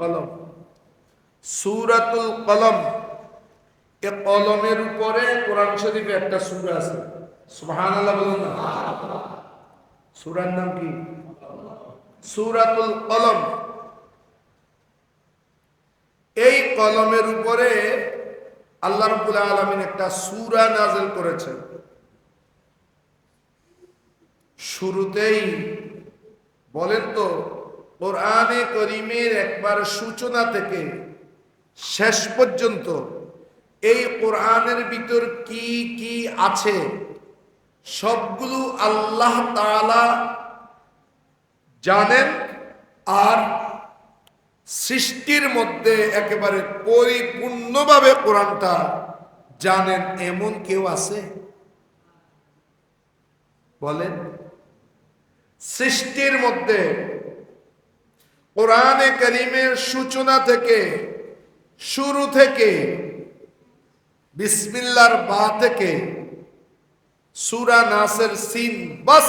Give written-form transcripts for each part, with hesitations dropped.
কলম। সূরাতুল কলম, এ কলমের উপরে কোরআন শরীফে একটা সূরা আছে। সুবহানাল্লাহ বলুন না। সূরার নাম কি? সূরাতুল কলম। এই কলমের উপরে আল্লাহ রাব্বুল আলামিন একটা সূরা নাযিল করেছেন। শুরুতেই বলেন তো, কোরআনে কারীমের একবার সূচনা থেকে শেষ পর্যন্ত এই কোরআনের ভিতর কি কি আছে সবগুলো আল্লাহ তাআলা জানেন। আর সৃষ্টির মধ্যে একেবারে পরিপূর্ণভাবে কোরআনটা জানেন এমন কেউ আছে? বলেন। সৃষ্টির মধ্যে কোরআনে কারীমের সূচনা থেকে, শুরু থেকে, বিসমিল্লাহর বা থেকে সূরা নাসের সিন, বাস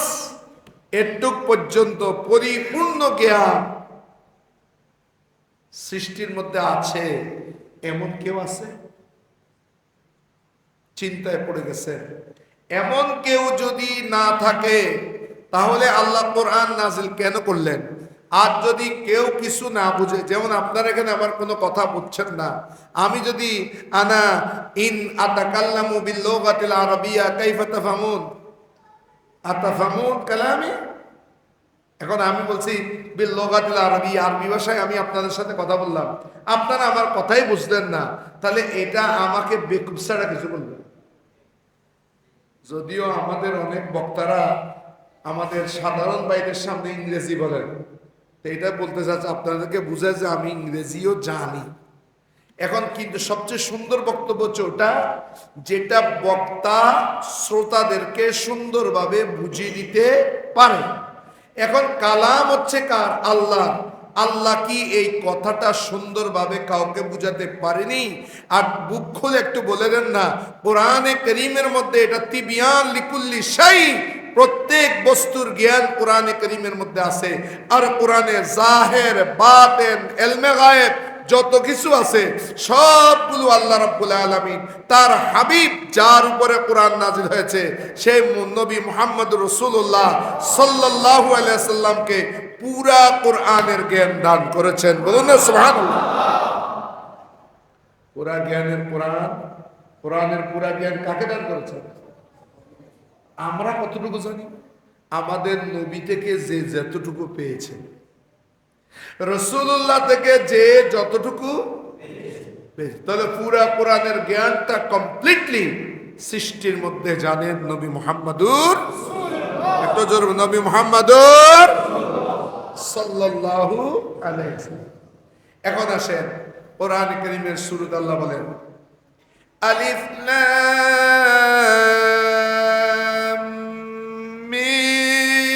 এটুক পর্যন্ত পরিপূর্ণ জ্ঞান সৃষ্টির মধ্যে আছে এমন কেউ আছে? চিন্তায় পড়ে গেছে। এমন কেউ যদি না থাকে তাহলে আল্লাহ কোরআন নাজিল কেন করলেন? আর যদি কেউ কিছু না বুঝে, যেমন আপনারা এখানে আমার কোনো কথা বুঝছেন না, আমি যদি আনা ইন আতাকাল্লামু বিল লুগাতিল আরাবিয়া কাইফা তাফহামুন আতাফহামুন কালামি, এখন আমি বলছি বিল লুগাতিল আরাবিয়া, আরবি ভাষায় আমি আপনাদের সাথে কথা বললাম, আপনারা আমার কথাই বুঝলেন না, তাহলে এটা আমাকে বেকুব ছাড়া কিছু বলবেন? যদিও আমাদের অনেক বক্তারা আমাদের সাধারণ ভাইদের সামনে ইংরেজি বলেন, তো এটা বলতে চাচ্ছে আপনাদেরকে বুঝায় যে আমি ইংরেজিও জানি। এখন কিন্তু সবচেয়ে সুন্দর বক্তব্য হচ্ছে ওটা যেটা বক্তা শ্রোতাদেরকে সুন্দরভাবে বুঝিয়ে দিতে পারে। এখন কালাম হচ্ছে কার? আল্লাহ। আল্লাহ কি এই কথাটা সুন্দরভাবে কাউকে বুঝাতে পারেনি? আর বুক খুলে একটু বলে দেন না, কোরআনে কারীমের মধ্যে এটা তিবিয়ান লিকুল্লি শাই, প্রত্যেক বস্তুর জ্ঞান কোরআনে কারীমের মধ্যে আছে। আর কোরআনে জাহের, বাতেন, ইলমে গায়েব যত কিছু আছে সবগুলো আল্লাহ রাব্বুল আলামিন তার হাবিব যার উপরে কোরআন নাজিল হয়েছে সেই নবী মুহাম্মদ রাসূলুল্লাহ সাল্লাল্লাহু আলাইহি সাল্লামকে পুরা কোরআনের জ্ঞান দান করেছেন। বলুন না সুবহানাল্লাহ। পুরা জ্ঞানের কোরআন, কোরআনের পুরা জ্ঞান কাকে দান করেছেন? আমরা কতটুকু জানি? আমাদের নবী থেকে যে যতটুকু পেয়েছে, রাসূলুল্লাহ থেকে যে যতটুকু পেয়েছে, তাহলে পুরা কোরআনের জ্ঞানটা কমপ্লিটলি সৃষ্টির মধ্যে জানেন নবী মুহাম্মদুর, একটু জোর, নবী মুহাম্মদুর সাল্লাল্লাহু আলাইহি ওয়াসাল্লাম। এখন আসেন কোরআন কারীমের শুরুতে আল্লাহ বলেন আলিফ লাম মিম,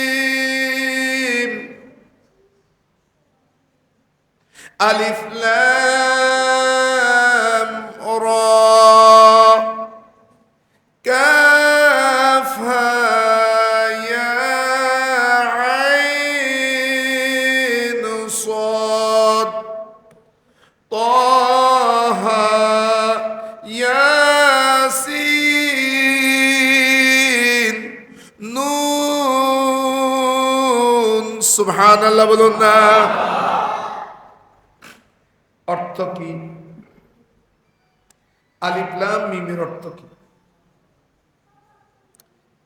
আলিফ লাম রা, কাফ হা ইয়া আইন সাদ, তাহা ইয়াসিন নুন। সুবহানাল্লাহ বলুন না। অর্থ কি? আলিফ লাম মিমের অর্থ কি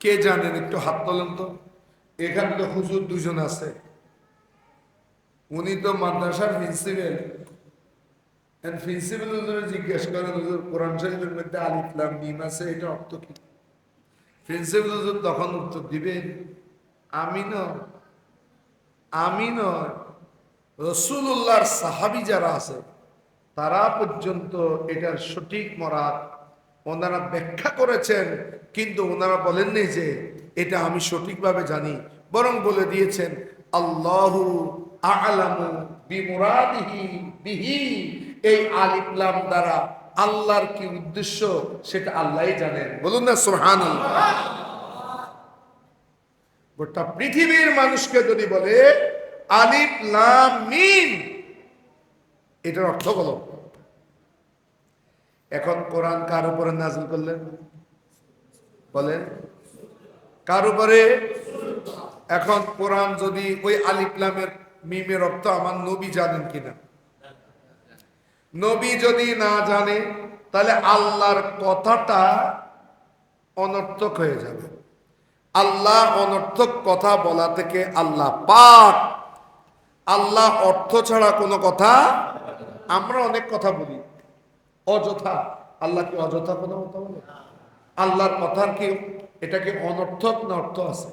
কে জানেন? একটু হাত তোলেন তো। এখানে তো হুজুর দুজন আছে, উনি তো মাদ্রাসার প্রিন্সিপাল। প্রিন্সিপাল হুজুরে জিজ্ঞেস করেন, হুজুর কোরআন শরীফের মধ্যে আলিফ লাম মিম আছে, এটা অর্থ কি? প্রিন্সিপাল হুজুর তখন উত্তর দিবেন, আমি নয়, রাসূলুল্লাহর সাহাবী যারা আছে তারা পর্যন্ত এটার সঠিক মরাদ ওনারা ব্যাখ্যা করেছেন, কিন্তু ওনারা বলেননি যে এটা আমি সঠিকভাবে জানি, বরং বলে দিয়েছেন আল্লাহু আ'লামু বিমুরাদিহি বিহি, এই আলিফ লাম দ্বারা আল্লাহর কি উদ্দেশ্য সেটা আল্লাহই জানেন। বলুন না সুবহানাল্লাহ। গোটা পৃথিবীর মানুষকে যদি বলে আলিফ লাম মিম, এটার অর্থ বলো। এখন কোরআন কার উপরে নাযিল করলেন বলেন? কার উপরে? এখন কোরআন যদি ওই আলিফ লামের মিমের অর্থ আমার নবী জানেন কিনা? নবী যদি না জানে তাহলে আল্লাহর কথাটা অনর্থক হয়ে যাবে। আল্লাহ অনর্থক কথা বলা থেকে আল্লাহ পাক। আল্লাহ অর্থ ছাড়া কোনো কথা, আমরা অনেক কথা বলি অযথা, আল্লাহ কি অযথা কোনো কথা বলে? আল্লাহর কথার কি এটা কি অনর্থক না অর্থ আছে?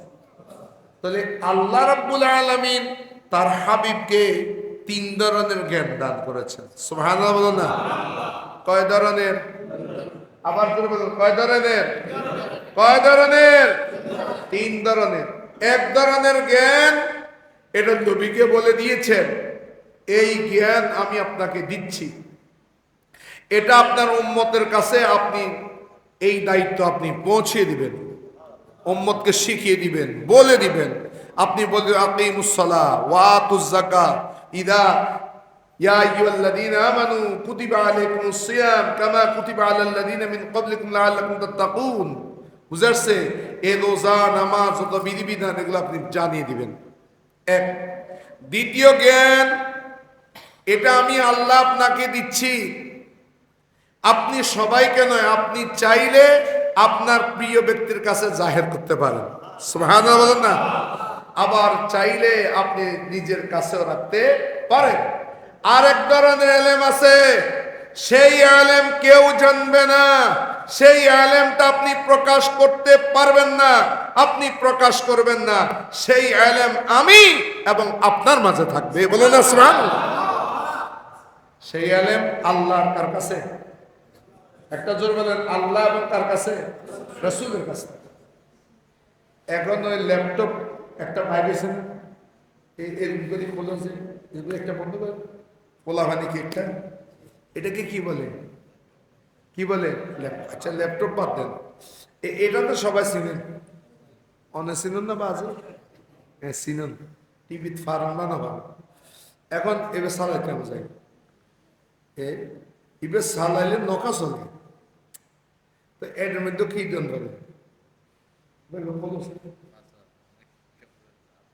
তাহলে আল্লাহ রাব্বুল আলামিন তার হাবিবকে 3 ধরনের জ্ঞান দান করেছেন। সুবহানাল্লাহ বলো না? কয় ধরনের? আবার করে বলুন, কয় ধরনের? কয় ধরনের? 3 ধরনের। এক ধরনের জ্ঞান এটা নবীকে বলে দিয়েছেন, এই জ্ঞান আমি আপনাকে দিচ্ছি, এটা আপনার উম্মতের কাছে আপনি এই দায়িত্ব আপনি পৌঁছে দিবেন, উম্মতকে শিখিয়ে দিবেন, বলে দিবেন। আপনি বলবেন আকিমুস সালাহ ওয়া আতুজ যাকাত ইদা ইয়া আইয়ুহাল্লাযীনা আমানু কুতিবা আলাইকুমুস সিয়াম কামা কুতিবা আলাল্লাযীনা মিন ক্বাবলিকুম লাআল্লাকুম তাত্তাকুন। বুঝাচ্ছে এই রোজা নামাজ যত বিধিবিধান এগুলো আপনি জানিয়ে দিবেন। এক। দ্বিতীয় জ্ঞান, এটা আমি আল্লাহ আপনাকে দিচ্ছি, আপনি সবাইকে নয়, আপনি চাইলে আপনার প্রিয় ব্যক্তির কাছে জাহের করতে পারেন। সুবহানাল্লাহ বলেন না? আবার চাইলে আপনি নিজের কাছেও রাখতে পারেন। আরেক ধরনের ইলম আছে, সেই ইলম কেউ জানবে না, সেই ইলমটা আপনি প্রকাশ করতে পারবেন না, আপনি প্রকাশ করবেন না, সেই ইলম আমি এবং আপনার মাঝে থাকবে। বলেন না সুবহানাল্লাহ? সেই ইলম আল্লাহর কার কাছে? একটা জোর বলেন, আল্লাহ এবং কার কাছে? রাসূলের কাছে। এখন ওই ল্যাপটপ একটা ভাইব্রেশন এগুলি খোলো, যে এগুলো একটা বন্ধ করে খোলা মানে কি একটা, এটাকে কি বলে? কি বলে? আচ্ছা ল্যাপটপ বাদ দেন, এটা তো সবাই চিনেন, অনেক চিনুন না বাজে? হ্যাঁ চিনুন, টিভি ফারান না ভালো। এখন এবার চালাই কেন যায়? এবার চালাইলে নকা চলে, তো এর মধ্যে কি দেন বলে?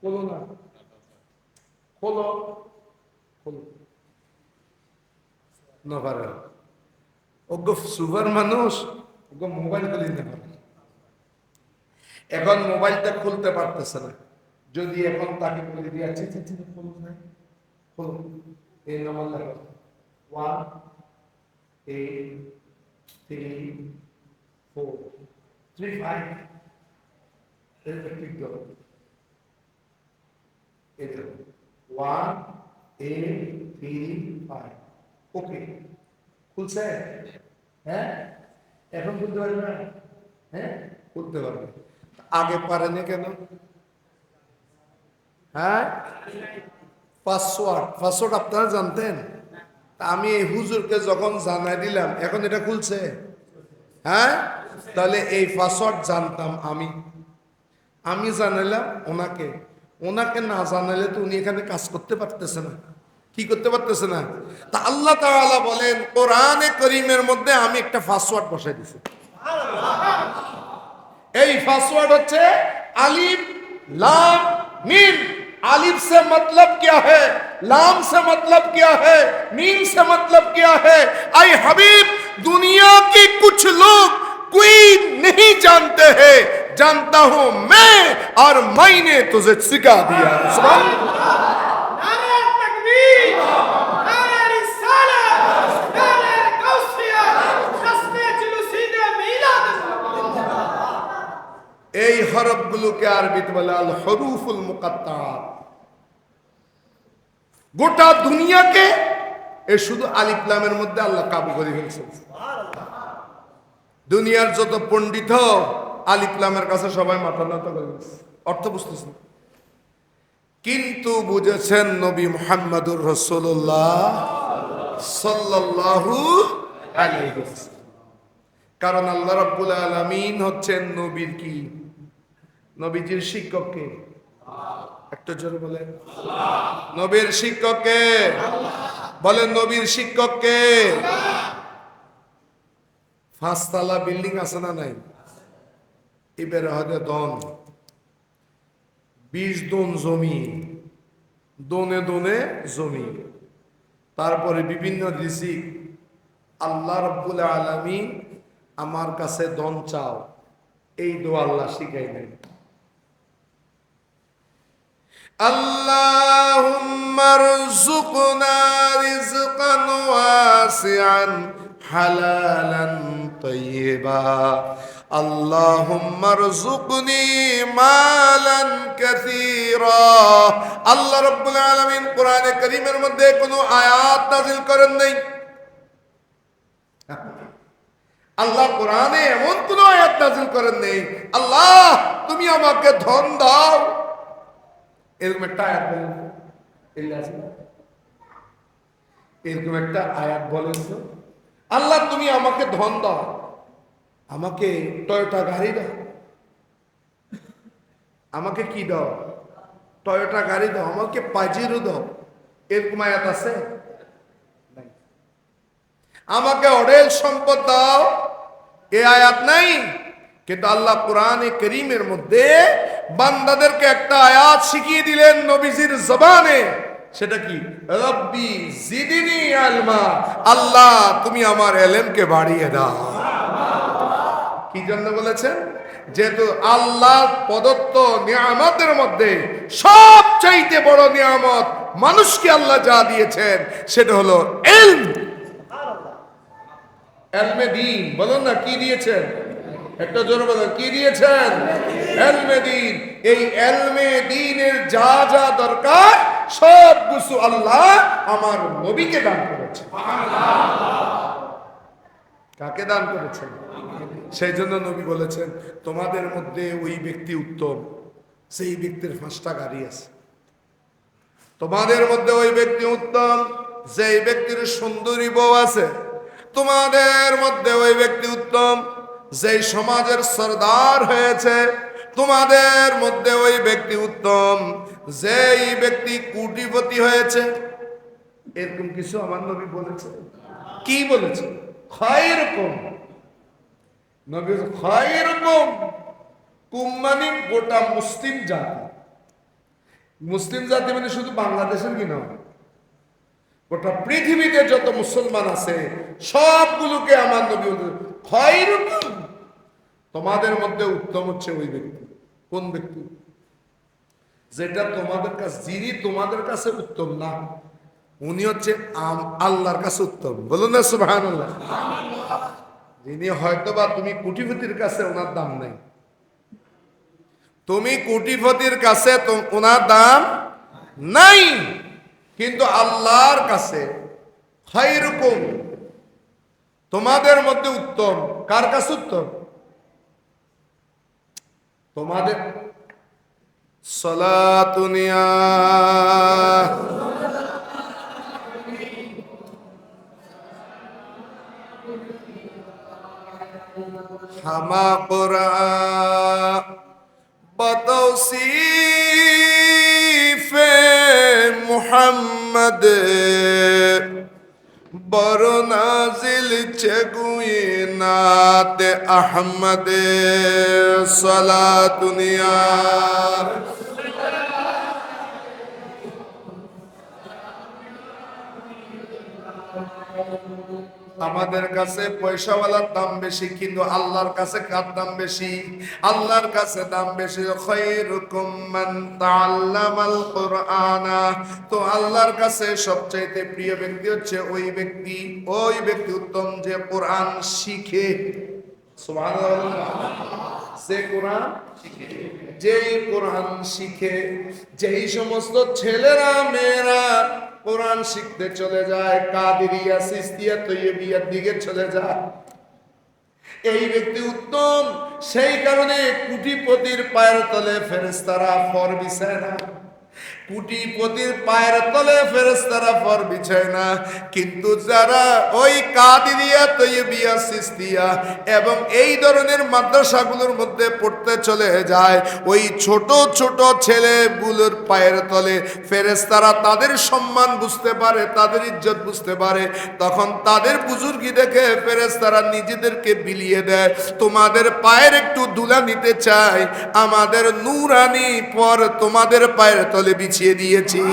খোলো না, খোলো খোলো না পারে। ওগো সুপার মানুষ, ওগো মোবাইল খুলে নিতে পারে। এখন মোবাইলটা খুলতে পারতেছে না, যদি এখন তাকে বলে দিয়ে আছে খোলো না, খোলো, এই নাম্বার লেখো 1 8 3 4 3 5 এটা ঠিক দাও, এটা 1 8 3 5 ওকে খুলছে? হ্যাঁ এখন খুলতে পারবে না? হ্যাঁ খুলতে পারবে। আগে পারেনি কেন? হ্যাঁ পাসওয়ার্ড আপনারা জানতেন? আমি এই হুজুরকে যখন জানাই দিলাম, এখন এটা খুলছে? হ্যাঁ তাহলে এই পাসওয়ার্ড জানতাম আমি জানাইলাম ওনাকে, ওনাকে না জানাইলে তো উনি এখানে কাজ করতে পারতেছে না। কি করতে পারতেছে না? তা আল্লাহ তাআলা বলেন কোরআনে কারীমের মধ্যে আমি একটা পাসওয়ার্ড বসাই দিয়েছি। এই পাসওয়ার্ড হচ্ছে আলিফ लाम मीम। आलिफ से मतलब क्या है, लाम से मतलब क्या है, मीम से मतलब क्या है? आई हबीब, दुनिया के कुछ लोग कोई नहीं जानते हैं, जानता हूं मैं, और मैंने तुझे सिखा दिया। सुभान अल्लाह। नारे तकबीर, नारे रिसालत, नारे कौसिया, रस्मे जुलूसीने मिलाद। এই হরফগুলোকে আরবিতে বলে আল হুরুফুল মুকাত্তাআত। গোটা দুনিয়াকে এই শুধু আলিফ লামের মধ্যে আল্লাহ কাবু করে ফেলছেন। দুনিয়ার যত পণ্ডিত আলিফ লামের কাছে সবাই মাথা নত করে গেছে, অর্থ বুঝতেছেন, কিন্তু বুঝেছেন নবী মুহাম্মদুর রাসূলুল্লাহ সাল্লাল্লাহু আলাইহি ওয়াসাল্লাম। কারণ আল্লাহ রাব্বুল আলামিন হচ্ছেন নবীর কি? নবীজির শিক্ষক কে? একটা জোরে বলেন, নবীর শিক্ষক কে? বলেন নবীর শিক্ষককে। 5 তলা বিল্ডিং আছে না নাই? এবারে হয়তো দন 20 দন জমি, দনে দনে জমি, তারপরে বিভিন্ন রিজিক। আল্লাহ রাব্বুল আলামিন আমার কাছে দন চাও, এই দোয়া আল্লাহ শিখাই নাই। আল্লাহুম্মা রযুকনা রিজকান ওয়াসিআন হালালান তাইয়্যিবা, আল্লাহুম্মা রযুকনি মালান কাসীরা। আল্লাহ রাব্বুল আলামিন কোরআনে কারীমের মধ্যে কোনো আয়াত নাযিল করেন নাই। আল্লাহ কোরআনে এমন কোন আয়াত নাযিল করেন নেই আল্লাহ তুমি আমাকে ধন দাও, এরকম একটা আয়াত বলেন। এরকম একটা আয়াত বলেন তো, আল্লাহ তুমি আমাকে ধন দাও, আমাকে টয়োটা গাড়ি দাও, আমাকে কি দাও? টয়োটা গাড়ি দাও, আমাকে পাজিরো দাও, এরকম আয়াত আছে? আমাকে অঢেল সম্পদ দাও, এ আয়াত নাই। কিন্তু আল্লাহ কোরআনে কারীমের মধ্যে বান্দাদেরকে একটা আয়াত শিখিয়ে দিলেন নবীজির জবানে। সেটা কি? রব্বি জিদনি ইলমা, আল্লাহ তুমি আমার ইলমকে বাড়িয়ে দাও। কি জন্য বলেছেন? যেহেতু আল্লাহ প্রদত্ত নিয়ামতের মধ্যে সবচাইতে বড় নিয়ামত মানুষকে আল্লাহ যা দিয়েছেন সেটা হলো ইলম। এলমে দিন বলুন না, কি দিয়েছেন? একটা জোরে বলেন, কি দিয়েছেন? এলমে দিন। এই এলমে দিনের যা যা দরকার সব কিছু আল্লাহ আমার নবীকে দান করেছেন। কাকে দান করেছেন? সেই জন্য নবী বলেছেন তোমাদের মধ্যে ওই ব্যক্তি উত্তম সেই ব্যক্তির 5টা গাড়ি আছে। তোমাদের মধ্যে ওই ব্যক্তি উত্তম যেই ব্যক্তির সুন্দরী বউ আছে। তোমাদের মধ্যে ওই ব্যক্তি উত্তম যেই সমাজের সরদার হয়েছে। তোমাদের মধ্যে ওই ব্যক্তি উত্তম যেই ব্যক্তি কোটিপতি হয়েছে। এরকম কিছু আমার নবী বলেছে। কি বলেছে? খায়রুকুম, নবী খায়রুকুম, কুম মানে গোটা মুসলিম জাতি। মুসলিম জাতি মানে শুধু বাংলাদেশের কি নয়, গোটা পৃথিবীতে যত মুসলমান আছে সবগুলোকে আমার নবী খায়রুকুম, তোমাদের মধ্যে উত্তম হচ্ছে ওই ব্যক্তি। কোন ব্যক্তি? যেটা তোমাদের কাছে, যিনি তোমাদের কাছে উত্তম না, উনি হচ্ছে আল্লাহর কাছে উত্তম। বলুন না সুবহানাল্লাহ। যিনি হয়তোবা তুমি কোটিপতির কাছে ওনার দাম নাই, তুমি কোটিপতির কাছে ওনার দাম নাই, কিন্তু আল্লাহর কাছে খায়রুকুম, তোমাদের মধ্যে উত্তম। কার কাছে উত্তম? তোমাদের সালাতুনিয়া হামা কোরা বতৌসিফে মুহাম্মদ বরনাজিল চেগুয়ে নাত আহমদ সালাতুনিয়া। আমাদের কাছে পয়সাওয়ালার দাম বেশি, কিন্তু আল্লাহর কাছে কার দাম বেশি? আল্লাহর কাছে দাম বেশি। খায়রুকুম মান তাআল্লামাল কুরআনা, তো আল্লাহর কাছে সবচাইতে প্রিয় ব্যক্তি হচ্ছে ওই ব্যক্তি উত্তম যে কোরআন শিখে। সুবহানাল্লাহ। যে কোরআন শিখে, যেই কোরআন শিখে, যেই সমস্ত ছেলেরা মেয়েরা কোরআন শিখতে চলে যায়, কাদেরিয়া সিস্তিয়া তৈয়বিয়ার দিকে চলে যায়, এই ব্যক্তি উত্তম। সেই কারণে কোটিপতির পায়ের তলে ফেরেশতারা ফর বিছায় না। কোটিপতির পায়ের তলে ফেরেশতারা পর বিছায় না, কিন্তু যারা ওই কাদিরিয়া, তৈয়বিয়া, সিস্তিয়া এবং এই ধরনের মাদ্রাসাগুলোর মধ্যে পড়তে চলে যায়, ওই ছোট ছোট ছেলেগুলোর পায়ের তলে ফেরেশতারা তাদের সম্মান বুঝতে পারে, তাদের ইজ্জত বুঝতে পারে, তখন তাদের বুজুর্গি দেখে ফেরেশতারা নিজেদেরকে বিলিয়ে দেয়। তোমাদের পায়ের একটু ধুলা নিতে চাই, আমাদের নূরানি পর তোমাদের পায়ের তলে বিছিয়ে দিয়েছি।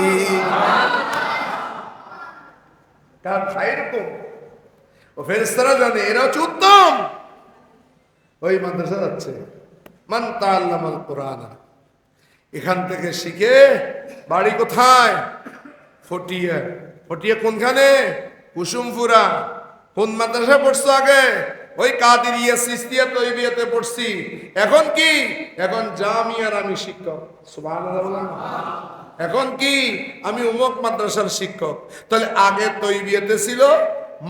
ও ফেরেশতারা জানে এরা হচ্ছে উত্তম। ওই মাদ্রাসা যাচ্ছে, মান তাআল্লামাল কোরআন, এখান থেকে শিখে বাড়ি কোথায়? ফটিয়া। ফটিয়া কোনখানে? কুসুমপুরা। কোন মাদ্রাসা পড়ছো আগে? ওই কাদিরিয়া, সিস্তিয়া, তৈবিয়াতে পড়ছি। এখন কি? এখন জামিয়ার আমি শিক্ষক। সুবহানাল্লাহ। এখন কি? আমি উমুক মাদ্রাসার শিক্ষক। তাহলে আগে তৈবিয়াতে ছিল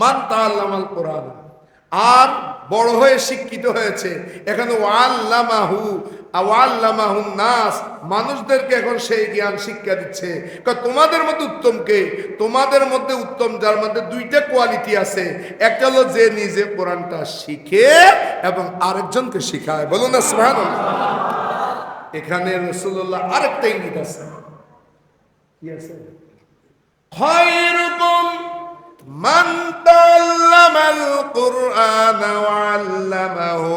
মান তাআল্লামাল কোরআন, আর বড় হয়ে শিক্ষিত হয়েছে এখানে ওয়াল্লামাহু আওয়াল্লামাহুন নাস, মানুষদেরকে এখন সেই জ্ঞান শিক্ষা দিচ্ছে। তোমাদের মধ্যে উত্তম কে? তোমাদের মধ্যে উত্তম যার মধ্যে দুইটা কোয়ালিটি আছে, একটা হলো যে নিজে কোরআনটা শিখে এবং আরেকজনকে শিখায়। বলুন না সুবহানাল্লাহ। এখানে রাসূলুল্লাহ আরেকটা ইঙ্গিত আছে। কি আছে? খায়রুকুম মান তাআল্লামাল কুরআন ওয়া আল্লামাহু,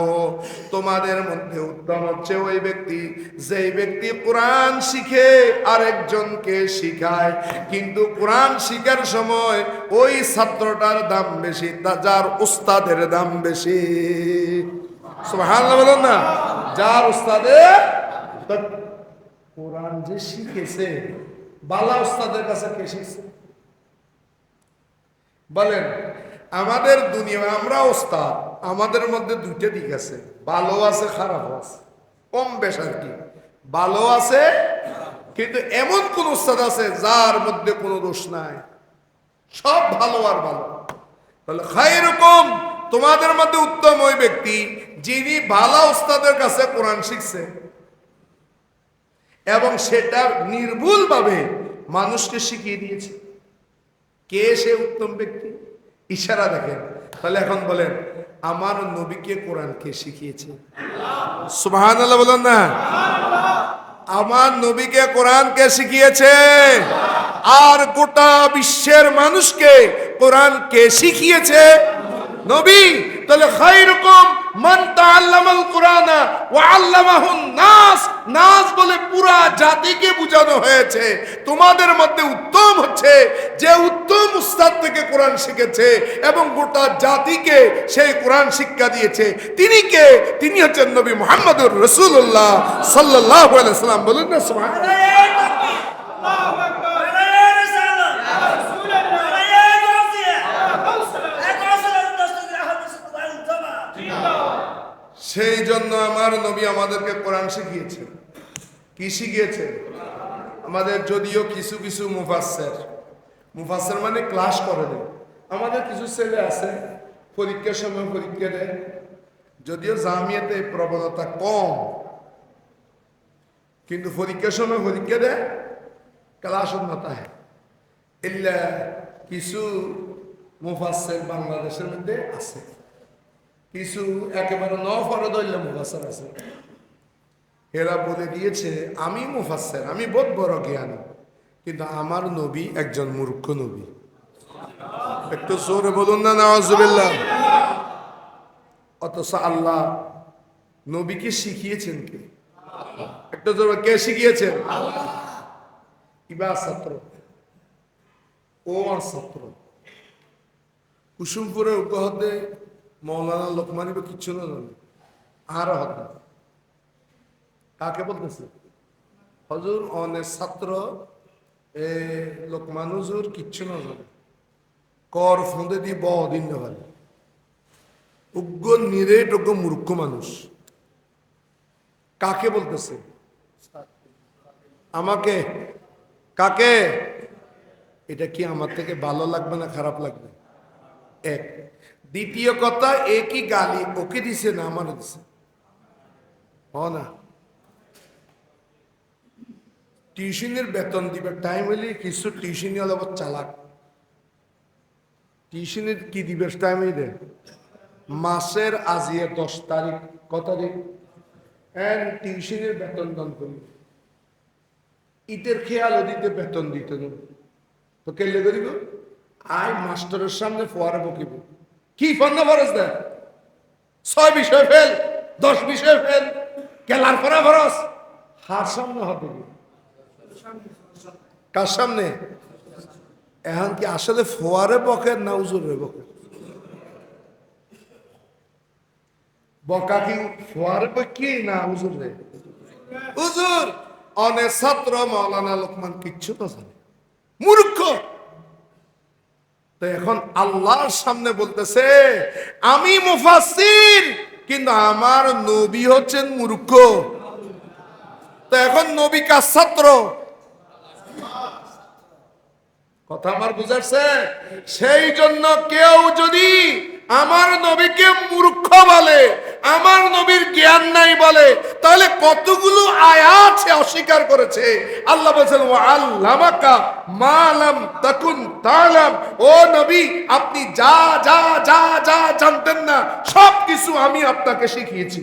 তোমাদের মধ্যে উত্তম হচ্ছে ওই ব্যক্তি যেই ব্যক্তি কোরআন শিখে আরেকজনকে শিখায়, কিন্তু কোরআন শিখার সময় ওই ছাত্রটার দাম বেশি যার উস্তাদের দাম বেশি। সুবহানাল্লাহ বলেন না। যার উস্তাদের কোরআন যে শিখেছে, বালা উস্তাদের কাছে কে শিখছে? বলেন, আমাদের দুনিয়া আমরা ওস্তাদ, আমাদের মধ্যে দুইটা দিক আছে, ভালো আছে খারাপ আছে, কম বেশ আর কি। ভালো আছে, কিন্তু এমন কোন ওস্তাদ আছে যার মধ্যে কোনো দোষ নাই, সব ভালো আর ভালো। তাহলে খায়রুকুম, তোমাদের মধ্যে উত্তম ওই ব্যক্তি যিনি ভালো ওস্তাদের কাছে কোরআন শিখছে এবং সেটা নির্ভুলভাবে মানুষকে শিখিয়ে দিয়েছে। কে সে উত্তম ব্যক্তি? ইশারা দেখেন। তাহলে এখন বলেন, আমার নবীকে কোরআন কে শিখিয়েছে? সুবহানাল্লাহ বলেন না। আমার নবীকে কোরআন কে শিখিয়েছে? আর গোটা বিশ্বের মানুষকে কোরআন কে শিখিয়েছে? নবী। তাহলে খায়রুকুম মান তাআল্লামাল কুরআনা ওয়া আল্লামাহুন নাস, নাস বলে পুরা জাতিকে বোঝানো হয়েছে। তোমাদের মধ্যে উত্তম হচ্ছে যে উত্তম উস্তাদ থেকে কোরআন শিখেছে এবং গোটা জাতিকে সেই কোরআন শিক্ষা দিয়েছে। তিনি কে? তিনি হচ্ছেন নবী মুহাম্মদুর রাসূলুল্লাহ সাল্লাল্লাহু আলাইহি সাল্লাম। বলুন না সুবহানাল্লাহ। সেই জন্য আমার নবী আমাদেরকে কোরআন শিখিয়েছেন। কি শিখিয়েছেন? আমাদের যদিও কিছু কিছু মুফাসসির মানে ক্লাস করে দেয়, আমাদের কিছু ছেলে আছে পরীক্ষার সময় পরীক্ষা দেয়, যদিও জামিয়াতে এই প্রবণতা কম, কিন্তু পরীক্ষার সময় পরীক্ষা দেয়, ক্লাস উন্নত হয়। এল্লা কিছু মুফাসসির বাংলাদেশের মধ্যে আছে, কিছু একেবারে নফরদল্লা মুফাসসির আছে। এরা বলে দিয়েছে আমি মুফাসসির, আমি বহুত বড় জ্ঞানী, কিন্তু আমার নবী একজন মূর্খ নবী। একটু জোরে বলুন না নাউজুবিল্লাহ। অথচ আল্লাহ নবীকে শিখিয়েছেন কে? একটু জোরে, কে শিখিয়েছেন? ইবা ছাত্র, ও আর ছাত্র। কুসুমপুরের উপহতে মৌলানা লোকমান বা কিচ্ছু না জানে, আর হতে কাকে বলতেছে? হজুর অনেক ছাত্র এ লোকমান হুজুর কিচ্ছু না জানে, কর ফোঁদে দিয়ে বহুদিন ভালো উগ্র নিরেট ওগ্র মূর্খ মানুষ। কাকে বলতেছে? আমাকে। কাকে? এটা কি আমার থেকে ভালো লাগবে না খারাপ লাগবে? এক। দ্বিতীয় কথা, একই গালি ওকে দিছে না আমার দিছে? হ না? টিউশনের বেতন দিবে টাইম হইলে কিছু টিউশনি হলে আবার চালাক। টিউশনের কি দিবে টাইম হইলে মাসের আজিয়ে 10 তারিখ, কত তারিখ টিউশনের বেতন দান করি, ঈদের খেয়াল দিতে বেতন দিতে তো কেলে করিব আয় মাস্টারের সামনে ফোয়ারে বকিব, কি ফন্না ফরজ দেয় 6 বিষয় ফেল 10 বিষয় ফেল কেলার পরা ফরজ হার সামনে হবে কার সামনে? এখন কি আসলে ফোয়ারে বকে না উজুরে বকে? বকা কি ফোয়ারে বকি না উজুরে? হুজুর অনেক ছাত্র মাওলানা লোকমান কিচ্ছু তো জানে, মূর্খ। তো এখন আল্লাহর সামনে বলতেছে আমি মুফাসসির, কিন্তু আমার নবী হচ্ছেন মূর্খ। তো এখন নবী কার ছাত্র? কথা আমার বুঝাচ্ছে? সেই জন্য কেউ যদি আমার নবীকে মূর্খ বলে, আমার নবীর জ্ঞান নাই বলে, তাহলে কতগুলো আয়াত সে অস্বীকার করেছে। আল্লাহ বলেছেন ওয়া আল্লামাকা মা লাম তাকুন তা'লাম, ও নবী আপনি যা যা যা যা জানতেন না সব কিছু আমি আপনাকে শিখিয়েছি।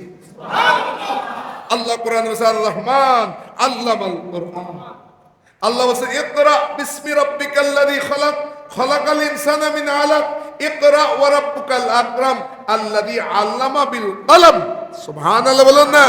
আল্লাহ কোরআন বলেছেন রহমান আল্লামাল কোরআন। আল্লাহ বলেছেন ইকরা বিসমি রাব্বিকাল্লাযী খালাক খালাকাল ইনসানা মিন আলাক ইকরা ওয়া রাব্বুকাল আকরাম আল্লাযী আল্লামা বিল কলম। সুবহানাল্লাহ বলেন না,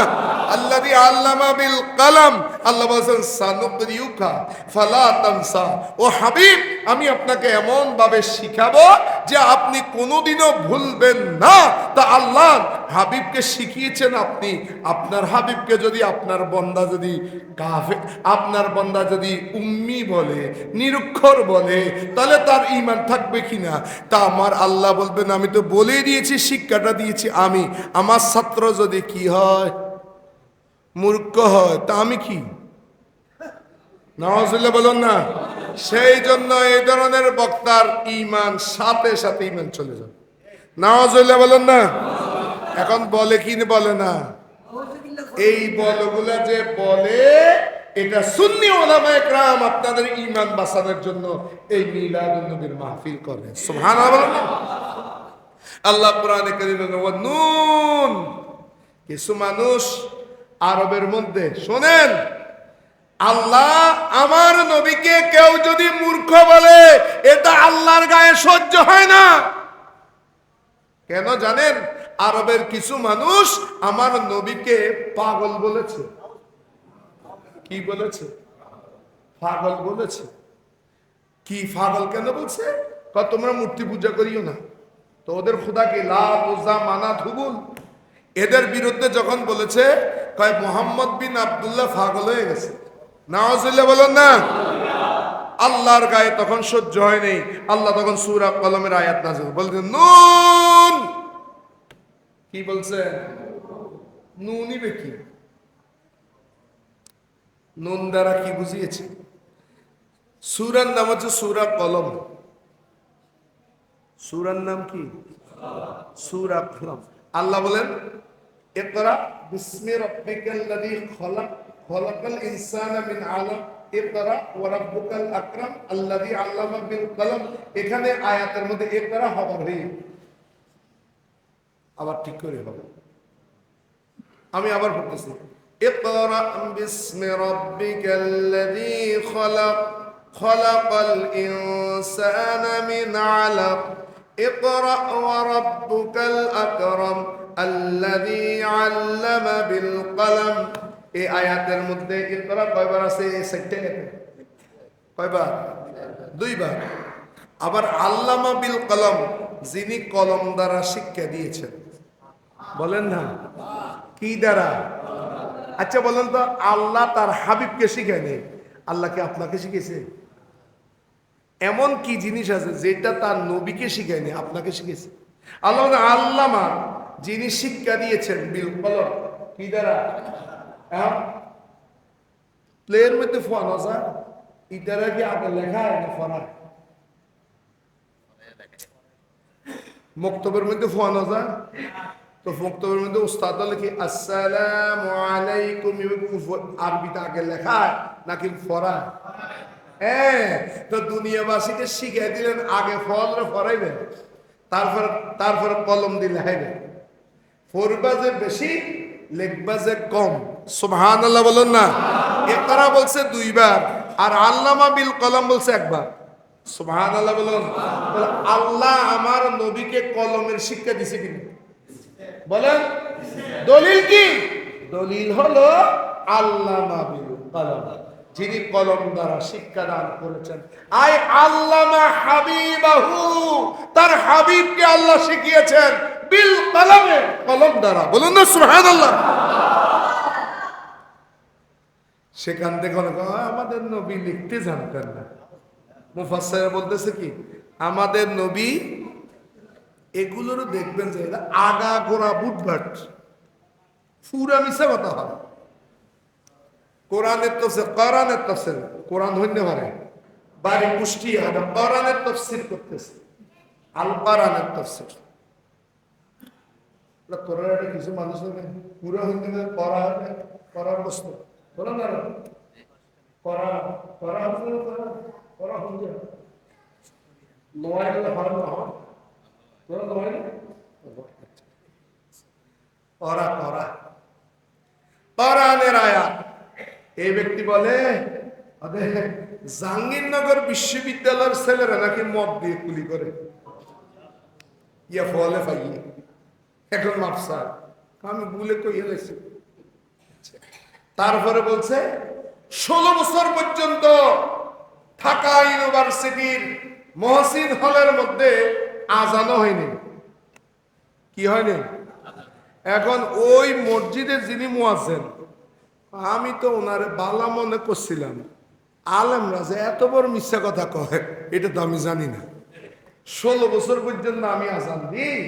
আল্লাযী আল্লামা বিল কলম। আল্লাহ বলেছেন সানুকরিউকা ফালা তানসা, ও হাবিব আমি আপনাকে এমন ভাবে শিখাবো যে আপনি কোনোদিনও ভুলবেন না। তা আল্লাহ হাবিবকে শিখিয়েছেন আপনি, আপনার হাবিবকে যদি আপনার বান্দা যদি কাফের, আপনার বান্দা যদি উম্মি বলে নিরক্ষর বলে, তাহলে তার ঈমান থাকবে কিনা? তা আমার আল্লাহ বলবেন আমি তো বলেই দিয়েছি, শিক্ষাটা দিয়েছি আমি, আমার ছাত্র যদি কি হয় মূর্খ হয় তা আমি কি? নাউজুবিল্লাহ বলুন না। সেই জন্য এই ধরনের বক্তার ঈমান সাথে সাথে ঈমান চলে যায়। নাউজুবিল্লাহ বলুন না। এখন বলে কি বলে না, এই বলগুলা যে বলে এটা সুন্নি উলামায়ে কেরাম আপনাদের ঈমান বাঁচানোর জন্য এই মিলাদুন নবীর মাহফিল করে। সুবহানাল্লাহ। আল্লাহ কোরআনে কারীমে ওয়া নুন, কিছু মানুষ আরবের মধ্যে শোনেন, আল্লাহ আমার নবীকে কেউ যদি মূর্খ বলে এটা আল্লাহর গায়ে সহ্য হয় না। কেন জানেন? আরবের কিছু মানুষ আমার নবীকে পাগল বলেছে। কি বলেছে? পাগল বলেছে। কি পাগল কেন বলছে? তোমরা মূর্তি পূজা করিও না, তো ওদের খোদা কি লাত উজ্জা মানাত হুবুল, এদের বিরুদ্ধে যখন বলেছে কয় মুহাম্মদ বিন আব্দুল্লাহ পাগল হয়ে গেছে। নাউজুবিল্লাহ বলেন না। আল্লাহর গায়ে তখন সহ্য হয় নাই। আল্লাহ তখন সূরা কলমের আয়াত নাযিল বলছেন নুন। কি বলছে? নুনই কি? নুন দ্বারা কি বুঝিয়েছে? সূরার নাম হচ্ছে সূরা কলম। সূরার নাম কি? সূরা কলম। আল্লাহ বলেন ইকরা বিসমি রাব্বিকাল্লাযী খালাক খালাকাল ইনসানা মিন আলাক ইকরা ওয়া রাব্বুকাল আকরাম আল্লাযী আল্লামা বিল কলম। এখানে আয়াতের মধ্যে ইকরা খবর হয়ে আবার ঠিক করে হবে। আমি আবার বলতেছি ইকরা বিসমি রাব্বিকাল্লাযী খালাক খালাকাল ইনসানা মিন আলাক ইকরা ওয়া রাব্বুকাল আকরাম আল্লাযী আল্লামা বিল কলম। এই আয়াতের মধ্যে ইকরা কয়বার আছে? কয়বার? 2 বার। আবার আল্লামা বিল কলম, যিনি কলম দ্বারা শিক্ষা দিয়েছেন। বলেন না কি দ্বারা? আচ্ছা বলেন তো, আল্লাহ তার হাবিবকে শিখায়নি, আল্লাহ কি আপনাকে শিখেছে? এমন কি জিনিস আছে যেটা তার নবীকে শিখায়নি, আপনাকে শিখেছে? আল্লাহ আল্লামা, যিনি শিক্ষা দিয়েছেন বিল কলম, কি দ্বারা? প্লেয়ের মধ্যে ফোয়ানো যায়, ইটারা কি আগে লেখা হয় না ফরায়? মক্তবের মধ্যে ফোয়ানো যায়, তো বক্তব্যের মধ্যে উস্তাদ লিখি আসসালামু আলাইকুম, আরবিতে আগে লেখা নাকি ফরা? হ্যাঁ, তো দুনিয়াবাসীকে শিখিয়ে দিলেন আগে ফলরে ফরাইবেন, তারপর তারপরে কলম দিলে হাইবে। পড়বা যে বেশি, লিখবা যে কম। সুবহানাল্লাহ বলুন না। ইকরা বলছে দুইবার, আর আল্লামা বিল কলম বলছে একবার। সুবহানাল্লাহ বলুন। আল্লাহ আমার নবীকে কলমের শিক্ষা দিছে কিনা বলেন? দলিল কি? দলিল হলো আল্লামা বিল কলম, যিনি কলম দ্বারা শিক্ষা দান করেছেন। আই আল্লামা হাবিবাহু, তার হাবিবকে আল্লাহ শিখিয়েছেন বিল কলমে, কলম দ্বারা। বলুন না সুবহানাল্লাহ। সেখান থেকে আমাদের নবী লিখতে জানতেন না। মুফাসসির বলতেছে কি, আমাদের নবী এগুলোরও দেখবেন যে এটা আগা গোড়া বুটভাট, পুরা মিশা কথা হয়। কোরআনের তফসির, কোরআনের তফসির, কোরআন হইতে পারে বাড়ি কুষ্টিয়া, কোরআনের তফসির করতেছে, আল কোরআনের তফসির। কোরআনের কিছু মানুষ পুরো হইতে পড়া করার বস্তু বলো না, করা করা করা হইতে নয় হয় না, করা করা কোরআনের আয়াত। এই ব্যক্তি বলে জাহাঙ্গীরনগর বিশ্ববিদ্যালয়ের ছেলেরা নাকি মদ দিয়ে কুলি করে, ইয়া ফলে পাইয়ে এখন মাপসা। আমি ভুলে কই এলেছি। তারপরে বলছে 16 বছর পর্যন্ত ঢাকা ইউনিভার্সিটির মহসিন হলের মধ্যে আজানও হয়নি। কি হয়নি? এখন ওই মসজিদের যিনি মুয়াজ্জিন, আমি তো ওনারে বালা মনে করছিলাম, আলেমরা যে এত বড় মিথ্যা কথা কয় এটা তো আমি জানি না। 16 বছর পর্যন্ত আমি আজান দিই,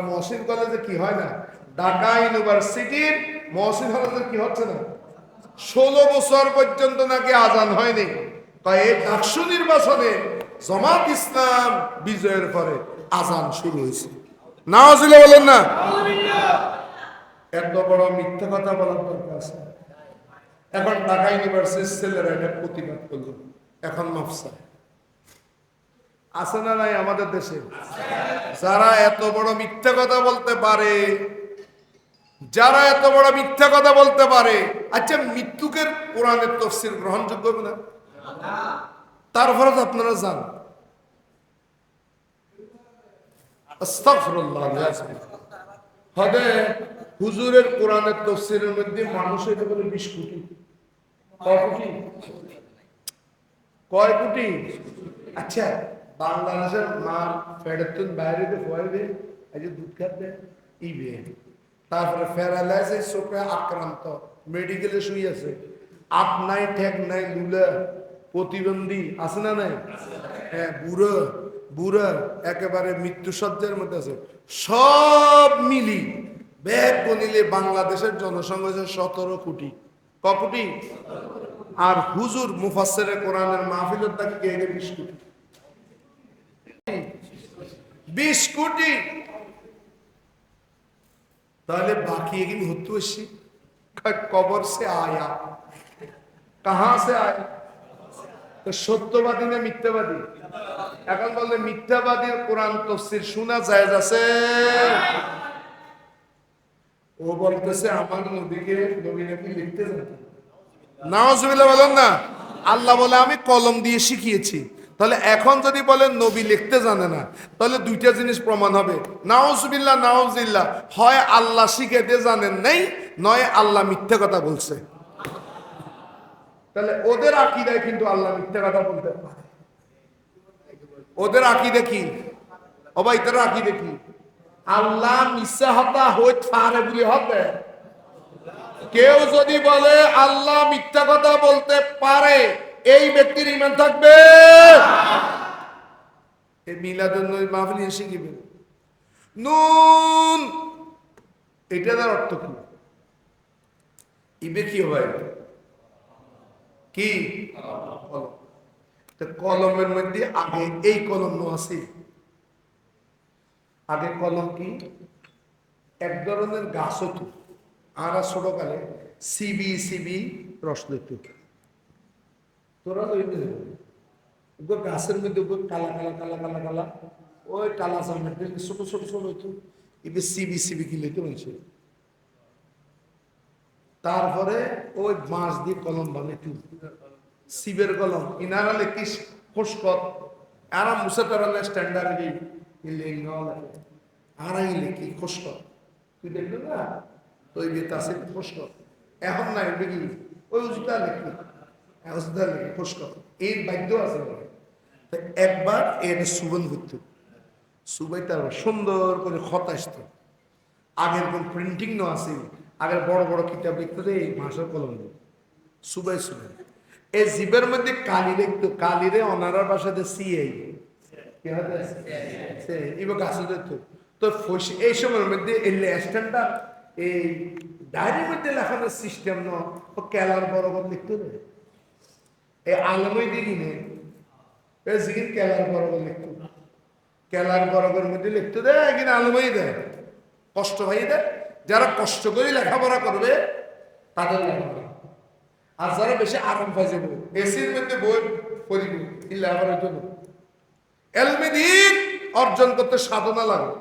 মহসিন কলেজে কি হয় না, ঢাকা ইউনিভার্সিটির মহসিন কলেজে কি হচ্ছে না, 16 বছর পর্যন্ত নাকি আজান হয়নি। এই ডাকসু নির্বাচনে জামাত ইসলাম বিজয়ের পরে আজান শুরু হয়েছে। নাউজুবিল্লাহ বলেন না। এত বড় মিথ্যা কথা বলার দরকার আছে? এখন ঢাকা ইউনিভার্সিটির ছেলেরা এটা প্রতিবাদ করলো, এখন মাফসা আছে না নাই আমাদের দেশে? যারা এত বড় মিথ্যা কথা বলতে পারে, যারা এত বড় মিথ্যা কথা বলতে পারে, আচ্ছা মৃত্যুকে কোরআনের তাফসীর গ্রহণযোগ্য হবে না? তারপরে তো আপনারা জান, আস্তাগফিরুল্লাহ, হবে হুজুরের কোরআনের তাফসীরের মধ্যে মানুষ হইতে পারে 20 কোটি। কয় কোটি? কয় কোটি? আচ্ছা বাংলাদেশের মা ফেডাতুন বাইরে ফয়েবে এই যে দুধ খাতে ইবে, তারপরে প্যারালাইসিস চোখে আক্রান্ত, মেডিকেলে শুই আছে, আপ নাই ঠেক নাই, লুলা প্রতিবন্ধী আছে না নাই? হ্যাঁ, বুড়ো বুড়া একেবারে মৃত্যুসজ্জার মধ্যে আছে। সব মিলি ব্যাগ গনিলে বাংলাদেশের জনসংখ্যা হচ্ছে 17 কোটি। ক কোটি? আর হুজুর মুফাসসিরে কোরআনের মাহফিলের তাকে কে 20 কোটি। 20 কোটি। তাহলে बाकी एगिन हुत्तुशी कबर से आया, कहां से आया? तो সত্যবাদী না মিথ্যাবাদী? এখন বলে মিথ্যাবাদীর কোরআন তাফসীর শোনা জায়েজ আছে? ও বলতেছে আমার নবীকে, নবী নাকি লিখতে জানতেন। নাউজুবিল্লাহ বলেন না। আল্লাহ বলে আমি কলম দিয়ে শিখিয়েছি। তাহলে এখন যদি বলেন নবী লিখতে জানে না, তাহলে দুইটা জিনিস প্রমাণ হবে। নাউজুবিল্লাহ নাউজুবিল্লাহ, হয় আল্লাহ শিখাতে জানেন নাই, নয় আল্লাহ মিথ্যা কথা বলছে। তাহলে ওদের আকীদায় কিন্তু আল্লাহ মিথ্যা কথা বলতে পারে। ওদের আকীদা কি? ও ভাই তার আকীদা কি? আল্লাহ মিথ্যা কথা হইতে পারে বলে হবে? কেউ যদি বলে আল্লাহ মিথ্যা কথা বলতে পারে, এই ব্যক্তির ঈমান থাকবে? এই মিলাদুন নবী মাহফিল এসে গিয়ে নুন, এটার অর্থ কি? ইবে কি হয়? কি কলমের মধ্যে আগে এই কলম আছে, আগে কলম কি এক ধরনের গাছ হতো, আর ছোটকালে সিবি সিবি রস লইত। তোরা লইতে গাছের মধ্যে কালা কালা কালা কালা কালা ওই কালা জামের ছোট ছোট ছোট হইতো, এবার সিবি সিবি কি লইতে হয়েছে। তারপরে ওই বাঁশ দিয়ে কলম বানাইতো, শিবের কলম ইনারা লিখিস খুশকত আর মুসে তারা স্ট্যান্ডার্ড আড়াই লিখি খুশকত, তুই দেখলি না ওই বেতা আছে খুশকত, এখন না দেখি ওই উজুতা লিখি উজুতা লিখি খুশকত, এই বাদ্য আছে। একবার এর সুবন হইত, সুবাইটা সুন্দর করে খত আসতো, আগের কোন প্রিন্টিং ন আছে, আগের বড় বড় কিতাব লিখতো এই ভাষার কলম সুবাই সুবাই এই জীবের মধ্যে কালি লিখতো, কালিরে অনারার ভাষাতে সিআই গাছ দেখতো। তো এই সময়ের মধ্যে স্ট্যান্ডার্ড এই ডায়েরির মধ্যে লেখানোর সিস্টেম ন কেলার বরাবর লিখতো না, এই আলমই দিকে নেই কেলার বরাবর লিখতো, কেলার বরাবর মধ্যে লিখতো দেয় কিনা আলমই দেয়, কষ্ট ভাই দেয়। যারা কষ্ট করে লেখাপড়া করবে তাদের লেখাপড়া, আর যারা বেশি আরাম পাই যাবো এসির মধ্যে বই পড়িব লেখাপড়ার জন্য এলমে দ্বীন অর্জন করতে সাধনা লাগে।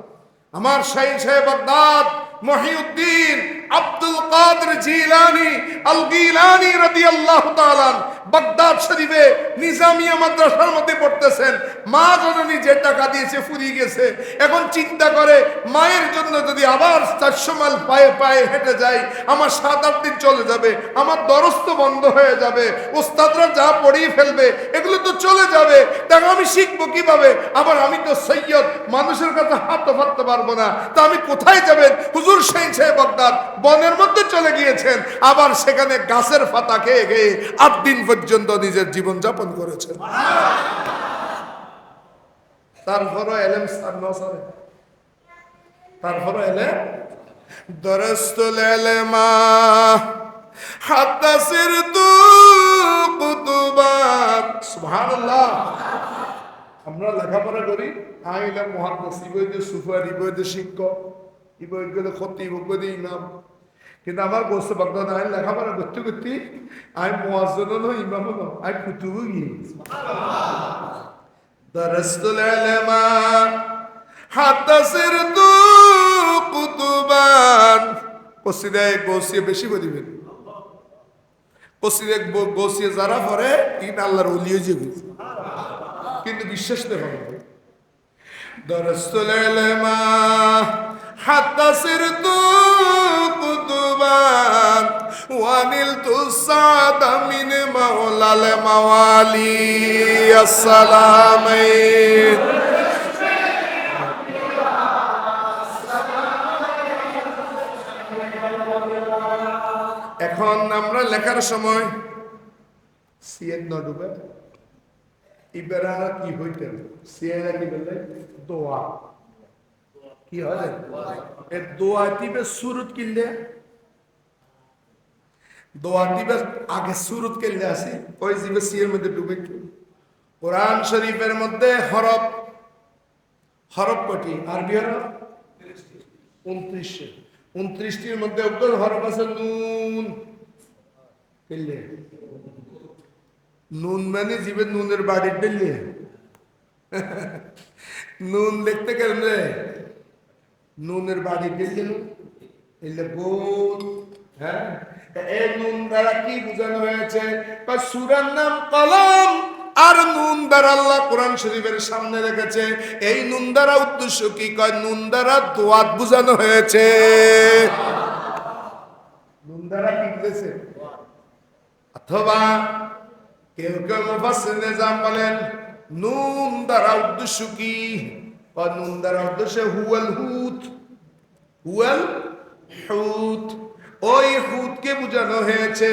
আমার শাহীন সাহেব বাগদাদ মহিউদ্দিন আব্দুল কাদের জিলানী আল গিলানী রাদিয়াল্লাহু তাআলা বাগদাদ শরীফে নিজামিয়া মাদ্রাসার মধ্যে পড়তেছেন। মা জননী যে টাকা দিয়েছে ফুরিয়ে গেছে, এখন চিন্তা করে মায়ের জন্য যদি আবার 400 মাইল পায়ে পায়ে হেঁটে যাই আমার 7-8 দিন চলে যাবে, আমার দরস তো বন্ধ হয়ে যাবে, ওস্তাদরা যা পড়িয়ে ফেলবে এগুলো তো চলে যাবে, তাহলে আমি শিখবো কিভাবে? আবার আমি তো সৈয়দ, মানুষের কাছে হাত ফাটতে পারবো না, তা আমি কোথায় যাবেন? হুজুর শাহীন সাহেব বাগদাদ বনের মধ্যে চলে গিয়েছেন, আবার সেখানে গাছের পাতা খেয়ে খেয়ে 8 দিন পর্যন্ত নিজের জীবন যাপন করেছেন। তারপরও এলেম তারপরও এলেম দরস্তুল ইলমা হাত্তা সিরতু কুতুবান। সুবহানাল্লাহ। আমরা লেখাপড়া করি, আইলা মুহাদ্দিস, ইবইদে সুফার, ইবইদে শিক্ষক, ইবইদে খতিব, ইবইদে ইমাম। কিন্তু আমার গোস্ত বাগদাদ আইন লেখাপড়া করতে করতে আমি মুয়াজ্জিনও নই, ইমামও নই, আমি কুতুবও গিয়েছি। দারাস্তুল ইলমা হাত্তা সিরতু কুতুবান। কসিদায় গৌসিয়া বেশি বলিবেন, কসিদায় গৌসিয়া যারা পড়ে ইন আল্লাহর ওলি হয়ে যাবে, কিন্তু বিশ্বাস নেই হবে। দারাস্তুল ইলমা হাত্তা সিরতু কুতুবান ওয়া নিলতু সাদা মিন মাওলাল মাওয়ালি। আসসালামাইন। এখন আমরা লেখার সময় সিয়েন ন ডুবে ইবেরা কি হইতেন, সিয়েরা কি বলে দোয়া, কি হয় এর দোয়া দিবে সুরত কিনলে, দোয়া দিবে আগে সুরত কিনলে আসি ওই জিবে সিয়ের মধ্যে ডুবে। কোরআন শরীফের মধ্যে হরফ হরফ কটি? আরবি হরফ 29। 29টির মধ্যে একদল হরফ আছে নুন। কিনলে নুন মানে জিবে নুনের বাড়ির দিল্লি নুন লিখতে গেলে নুনের বাড়ি দিল্লি এলে গোল। হ্যাঁ, এই নুন দ্বারা কি বোঝানো হয়েছে? সূরার নাম কলম, আর নুন দ্বারা আল্লাহ কোরআন শরীফের সামনে রেখেছে। এই নুন দ্বারা উদ্দেশ্য কি? কয় নুন দ্বারা দোয়াত বোঝানো হয়েছে। নুন দ্বারা কি বুঝেছে? অথবা কেউ কেউ মুফাসসির নিজাম বলেন নুন দ্বারা উদ্দেশ্য কি? নুন দ্বারা উদ্দেশ্য হুয়াল হুত, হুয়াল হুত। ওই হুতকে বোঝানো হয়েছে,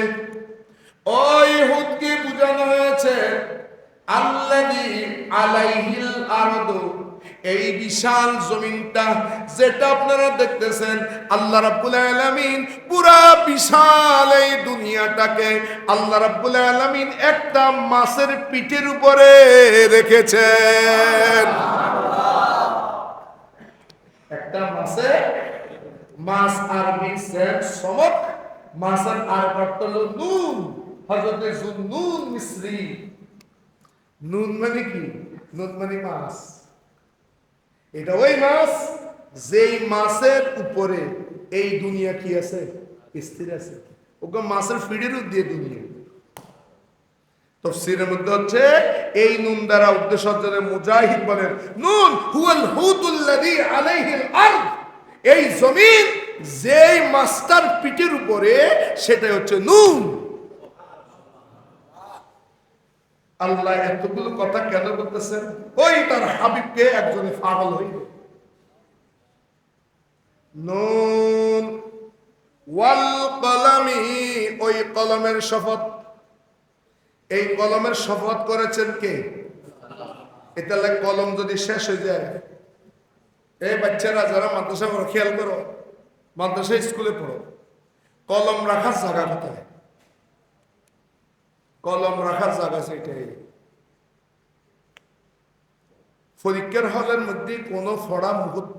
ওই হুতকে বোঝানো হয়েছে আল্লাযী আলাইহিল আরদু, এই বিশাল জমিনটা যেটা আপনারা দেখতেছেন, আল্লাহ রাব্বুল আলামিন পুরা বিশাল এই দুনিয়াটাকে আল্লাহ রাব্বুল আলামিন একটা মাছের পিঠের উপরে রেখেছেন। একটা মাছের মাস আরবি সেন সমক, মাসের আরব অর্থ হলো নুন। হযরতে জুন্নুন মিসরি, নুন মানে কি? নুন মানে মাছ। এটা ওই মাছ যেই মাছের উপরে এই দুনিয়া কি আছে? স্থির আছে। ওকে মাছের ফিডের দিয়ে দুনিয়া। তাফসীরের মধ্যে হচ্ছে এই নুন দ্বারা উদ্দেশ্য হচ্ছে, মুজাহিদ বলেন নুন হুয়াল হুতুল্লাযী আলাইহিল আরদ, এই জমিন যেই মাস্টার পিঠের উপরে সেটাই হচ্ছে নুন। আল্লাহ এতগুলো কথা কেন বলতেছেন? ওই তার হাবিবকে একজনে পাগল হইল। নুন ওয়াল কলামি, ওই কলমের শপথ। এই কলমের শপথ করেছেন কে? এটা কলম যদি শেষ হয়ে যায়, এই বাচ্চারা যারা মাদ্রাসা পড়ো খেয়াল করো, মাদ্রাসা স্কুলে পড়ো, কলম রাখার জায়গা কোথায়? কলম রাখার জায়গা সেটাই। পরীক্ষার হলের মধ্যে কোনো ফড়া মুহূর্ত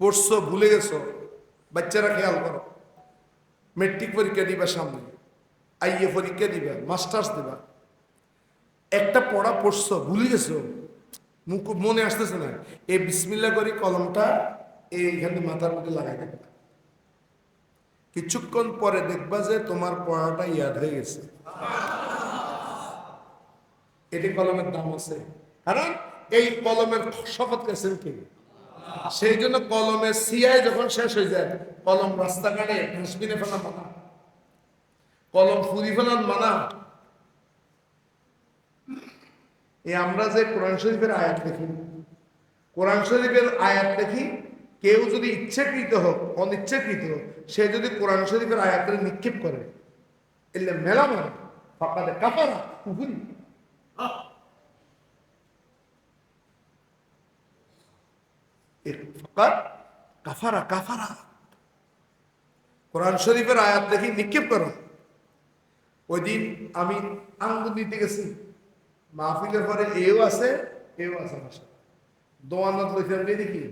পড়ছো ভুলে গেছো, বাচ্চারা খেয়াল করো, মেট্রিক পরীক্ষা দিবা সামনে, আইএ পরীক্ষা দিবা, মাস্টার্স দিবা, একটা পড়া পড়ছো ভুলে গেছো, মুখ মনে আসতেছে না, এই বিসমিল্লাহ করি কলমটা এইখানে মাথার মধ্যে লাগাই দেখবা, কিছুক্ষণ পরে দেখবা যে তোমার পড়াটা ইয়াদ হয়ে গেছে। এটি কলমের দাম আছে, কারণ এই কলমের শপথ করেছেন কে? সেই জন্য কলমের সিয়ায় যখন শেষ হয়ে যায়, কলম রাস্তাঘাটে ডাস্টবিনে ফেলার মানা, কলম ফুরি ফেলার মানা। এই আমরা যে কোরআন শরীফের আয়াত দেখি, কোরআন শরীফের আয়াত দেখি, কেউ যদি ইচ্ছাকৃত হোক অনিচ্ছাকৃত হোক, সে যদি কোরআন শরীফের আয়াতের নিক্ষেপ করে, এলে মেলা মারে ফাকাদে কাফারা, কুফরি। কাফারা কাফারা। কোরআন শরীফের আয়াত দেখি নিক্ষেপ করো। ওই দিন আমি আঙ্গুর নিতে গেছি, মাহফিলের পরে এও আছে আমার সাথে, দোয়ানত লইতে দেখি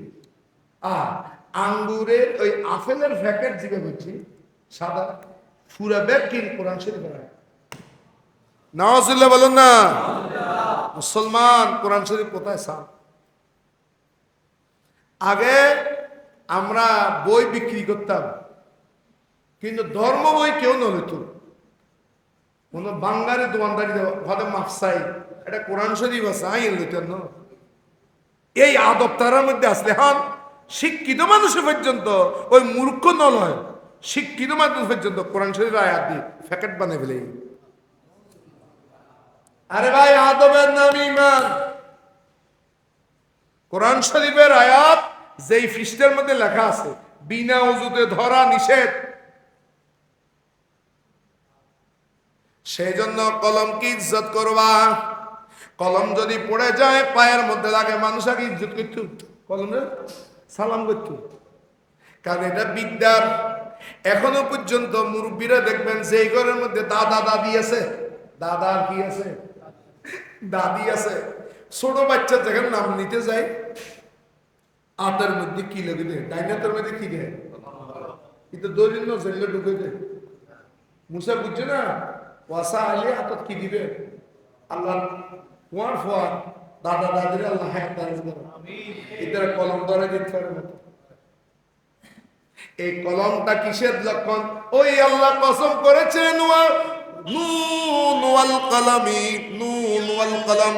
আঙ্গুরের ওই আপেলের প্যাকেট জিবে করছি সাদা, পুরা ব্যাগ কিন কোরআন শরীফের আয়াত। নাওয়াজুল্লাহ বলুন না। মুসলমান কোরআন শরীফ কোথায় সাল? আগে আমরা বই বিক্রি করতাম, কিন্তু ধর্ম বই কেউ নলিত, কোন বাঙালি দোকানদারি হয়তো মাফসাই এটা কোরআন শরীফ আছে আই লইতেন না। এই আদব তারার মধ্যে আসলে হন শিক্ষিত মানুষের পর্যন্ত, ওই মূর্খ নয়, শিক্ষিত মানুষ পর্যন্ত কোরআন শরীফ আয়াত দিয়ে প্যাকেট বানিয়ে ফেলে। আরে ভাই, আদবের নাম ঈমান। কোরআন শরীফের আয়াত যেই পৃষ্ঠার মধ্যে লেখা আছে বিনা ওযুতে ধরা নিষেধ, সেই জন্য কলমকে ইজ্জত করবা। কলম যদি পড়ে যায় পায়ের মধ্যে লাগে, মানুষ আগে ইজ্জত করত, কলমে সালাম করত, কারণ এটা বিদ্যার। এখনো পর্যন্ত মুরব্বীরা দেখবেন যে ঘরের মধ্যে দাদা দাদি আছে, দাদা কি আছে, দাদি আছে, ছোট বাচ্চা যখন নাম নিতে যায় আতের মধ্যে কি লেগে দেয়, ডাইনাতের মধ্যে কি দেয়, কিন্তু দৈন্য জেলে ঢুকে দেয়। মুসা বুঝছে না, ওয়াসা আলী হাতত কি দিবে, আল্লাহ কুয়ার ফোয়ার দাদা দাদির আল্লাহ হায়াত দারাজ করে, এদের কলম ধরে দিতে পারে না। এই কলমটা কিসের লক্ষণ? ওই আল্লাহ কসম করেছেন নুন ওয়াল কলামি, নুন ওয়াল কলম,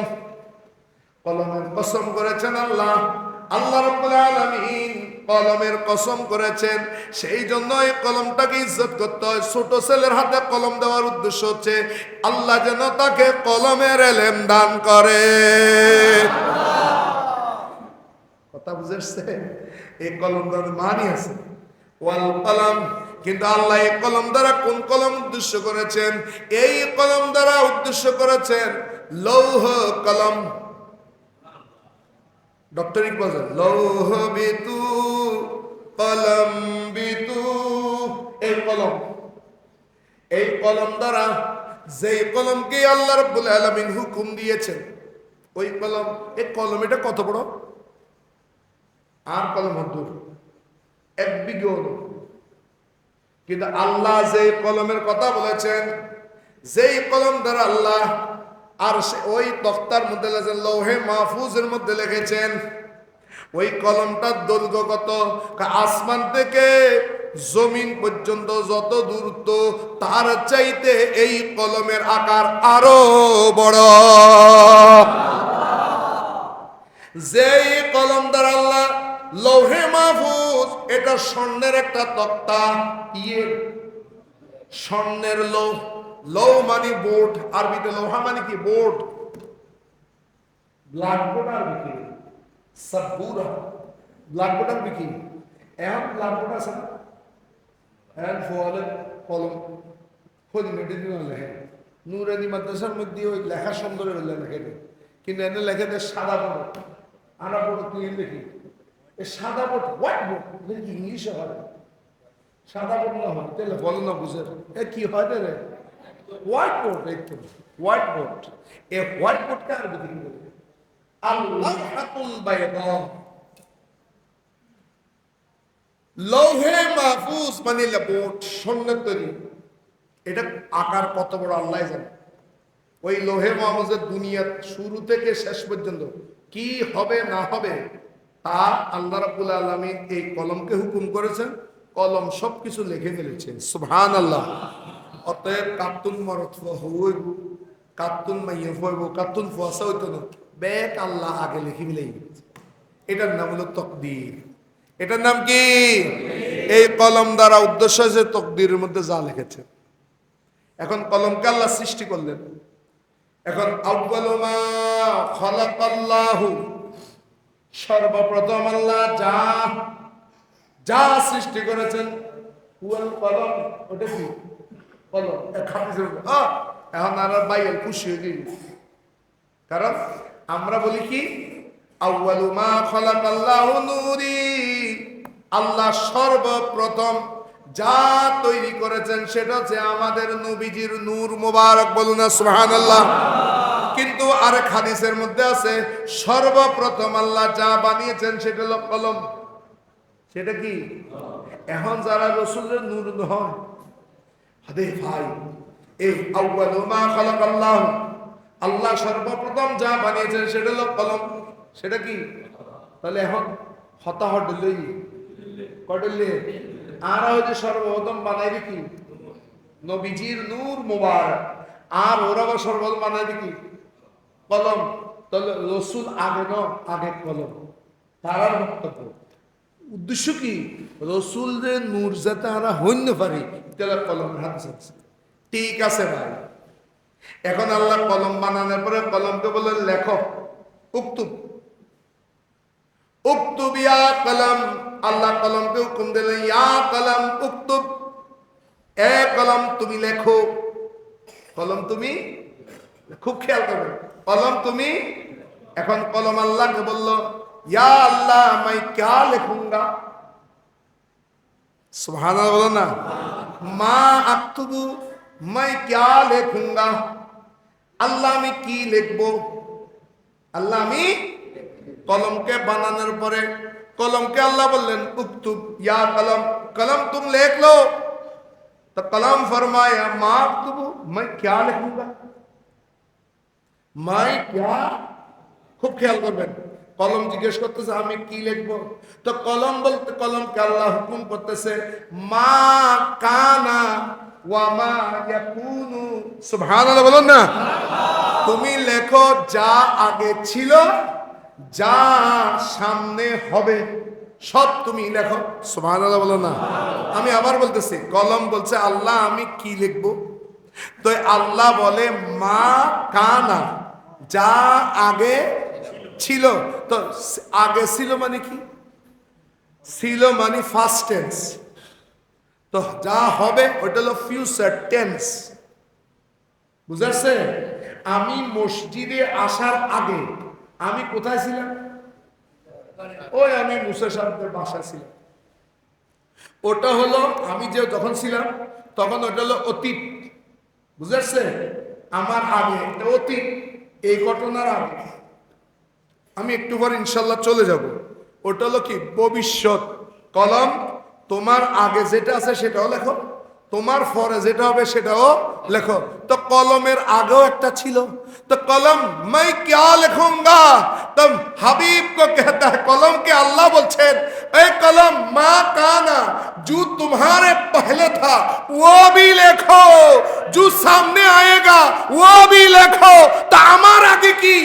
কলমের কসম করেছেন আল্লাহ। আল্লাহ রাব্বুল আলামিন কলমের কসম করেছেন, সেই জন্য এই কলমটাকে ইজ্জত করতে হয়। ছোট ছেলের হাতে কলম দেওয়ার উদ্দেশ্য হচ্ছে আল্লাহ যেন তাকে কলমের ইলম দান করে। কথা বুঝেছে? এই কলম দ্বারা মানি আছে ওয়াল কলম, কিন্তু আল্লাহ এই কলম দ্বারা কোন কলম উদ্দেশ্য করেছেন? এই কলম দ্বারা উদ্দেশ্য করেছেন লৌহ কলম। ডক্টর ইকবাল লৌহ বিতু কলম বিতু, এই কলম, এই কলম দ্বারা যেই কলমকে আল্লাহ রাব্বুল আলামিন হুকুম দিয়েছেন ওই কলম, এই কলম এটা কত বড়, আর কলম দূর, এক বিঘেও না। কিন্তু আল্লাহ যে কলমের কথা বলেছেন, যেই কলম দ্বারা আল্লাহ আর ওই তক্তার মধ্যে লেখেন, লৌহে মাহফুজের মধ্যে লিখেছেন, ওই কলমটার দৈর্ঘ্য কত? আসমান থেকে জমিন পর্যন্ত যত দূরত্ব, তার চাইতে এই কলমের আকার আরো বড়। যেই কলম দ্বারা আল্লাহ লৌহে মাহফুজ, এটা স্বর্ণের একটা তক্তা, স্বর্ণের লৌহ, লৌ মানে বোর্ড, আরবিতে লোহা মানে কি? বোর্ড। ব্ল্যাকবোর্ড আরবি কি? সাব্বুরা। ব্ল্যাকবোর্ড আরবি কি? এখন ব্ল্যাকবোর্ড আছে না, এখন ফলে কলম খোঁজ মেটে দিন লেখে। নুরানি মাদ্রাসার মধ্যে ওই লেখা সুন্দর লেখে দেয়, কিন্তু এনে লেখে দেয় সাদা বোর্ড। আনা বোর্ড তুই লিখি, এই সাদা বোর্ড, হোয়াইট বোর্ড ইংলিশে হয়। সাদা বোর্ড না হয় তাহলে বলো না, বুঝে এ কি হয় রে? White board. একদম হোয়াইট বোর্ড। এ হোয়াইট বোর্ডকে আরবি কি বলে? আল্লাহুল বাইদা। লৌহে মাহফুজ মানে বোর্ড, স্বর্ণের তৈরি। এটা আকার কত বড় আল্লাহ জানে। ওই লৌহে মাহফুজের দুনিয়ার শুরু থেকে শেষ পর্যন্ত কি হবে না হবে তা আল্লাহ রাব্বুল আলামিন এই কলমকে হুকুম করেছেন, কলম সবকিছু লিখে ফেলেছেন। সুবহানাল্লাহ। অতএব কাতুন মরত হইব, কাতুন মাইয়া হইব, কাতুন ফুয়াসা হইতো না, বেক আল্লাহ আগে লিখে ফেলেই। এটার নাম হলো তকদির। এটার নাম কি? এই কলম দ্বারা উদ্দেশ্য হয়েছে তকদিরের মধ্যে যা লিখেছে। এখন কলমকে আল্লাহ সৃষ্টি করলেন। এখন আউয়ালু মা খালাকাল্লাহু, সর্বপ্রথম আল্লাহ যা যা সৃষ্টি করেছেন, হুয়াল কলম। ওটা কি? কলম। এখন আর বাইল খুশি হয়ে গেল, কারণ আমরা বলি কি আউয়ালু মা খালাকাল্লাহু নূরি, আল্লাহ সর্বপ্রথম যা তৈরি করেছেন সেটা হচ্ছে আমাদের নবীজির নূর মোবারক। বলুন না সুবহানাল্লাহ। কিন্তু আরেক হাদিসের মধ্যে আছে সর্বপ্রথম আল্লাহ যা বানিয়েছেন সেটা হলো কলম। সেটা কি? এখন যারা রাসূলের নূর হয়, হাদে ভাই, এই আউয়ালু মা খালাকাল্লাহ, আল্লাহ সর্বপ্রথম যা বানিয়েছেন সেটা হলো কলম। সেটা কি? তাহলে এখন হতাহট লই কটলে আর হচ্ছে সর্বপ্রথম বানাইবে কি? নবীজির নূর মুবারক। আর ওরা আবার সর্বপ্রথম বানাইবে কি? কলম। তাহলে রসুল আগে ন, আগে কলম। তারার বক্তব্য উদ্দেশ্য কি? রসুল যে নূর যাতে আমরা হইতে পারি, তাহলে কলমের হাত আছে। ঠিক আছে ভাই। এখন আল্লাহ কলম বানানোর পরে কলমকে বলে লেখো, উক্তুব উক্তুব ইয়া কলম। আল্লাহ কলমকে হুকুম দিলেন, ইয়া কলম উক্তুব, এ কলম তুমি লেখো। কলম তুমি খুব খেয়াল করবে, কলম তুমি। এখন কলম আল্লাহকে বলল, ইয়া আল্লাহ मैं क्या लिखूंगा? सुभान अल्लाह। बोलो ना, মা আক্তুবু मैं क्या लिखूंगा? আল্লাহ আমি কি লিখবো? আল্লাহ আমি। কলমকে বানানোর পরে কলমকে আল্লাহ বললেন উক্তুব ইয়া কলম, কলম तुम लिख लो। तो कलम फरमाया मा अक्तुबु मैं क्या लिखूंगा? मैं क्या। খুব খেয়াল করবেন, কলম জিজ্ঞেস করতেছে আমি কি লিখবো। তো কলম বলতে, কলমকে আল্লাহ হুকুম করতেছে মা কানা ওয়া মা ইয়াকুনু। সুবহানাল্লাহ। বলুন না, তুমি লেখো যা আগে ছিল, যা সামনে হবে, সব তুমি লেখো। সুবহানাল্লাহ। বলো না। আমি আবার বলতেছি, কলম বলছে আল্লাহ আমি কি লিখবো? তো আল্লাহ বলে মা কানা, যা আগে ছিল। তো আগে ছিল মানে কি? ছিল মানে ফার্স্ট টেন্স। তো যা হবে ওটা হলো ফিউচার টেন্স। বুঝাচ্ছে? আমি মসজিদে আসার আগে আমি কোথায় ছিলাম? ওই আমি মুসা সাহেবদের বাসায় ছিলাম। ওটা হলো আমি যে যখন ছিলাম তখন ওটা হলো অতীত। বুঝাচ্ছে? আমার আগে অতীত, এই ঘটনার আগে। আমি একটু পর ইনশাল্লাহ চলে যাব। ওটা হলো কি? ভবিষ্যৎ। কলম তোমার আগে যেটা আছে সেটাও লেখো, তোমার পরে যেটা হবে সেটাও লেখো। তো কলমের আগেও একটা ছিল, তো কলম मैं क्या लिखूंगा, तो हबीब को कहता है, कलम के अल्लाह बोलছেন ए कलम मा काना, जो तुम्हारे पहले था वो भी लिखो, जो सामने आएगा वो भी लिखो। তো আমার আগে কি,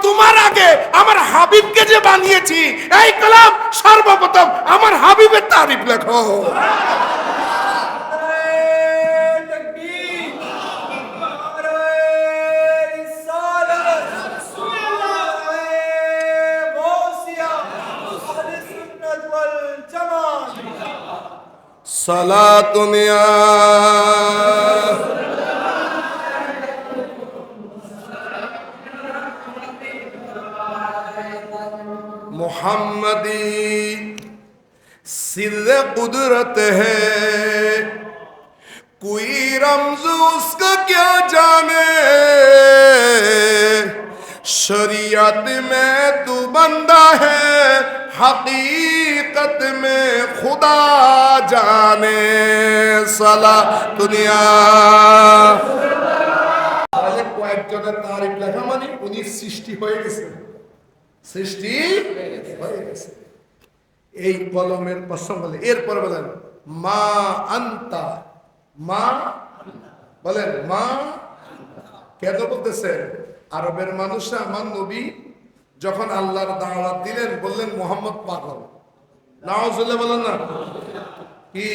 তোমার আগে আমার হাবিবকে যে বানিয়েছি, এই কলম সর্বপ্রথম আমার হাবিবের তারিফ লেখো। সালাতুন ইয়া मुहम्मदी सिर्र कुदरत है, कोई रमज उसका क्या जाने, शरीयत में तू बंदा है, हकीकत में खुदा जाने। सला दुनिया তাহলে কয়েকজনের তারিফ লেখা মানে উনি সৃষ্টি হয়ে গেছে, সৃষ্টি হয়ে গেছে। এই কলমের কসম বলে। এরপর বলেন মা আন্তা, মা বলেন মা, কেন বলতেছেন? আরবের মানুষরা আমার নবী যখন আল্লাহর দাওয়াত দিলেন বললেন মুহাম্মদ পাগল, নাউজুবিল্লাহ বলেন না কি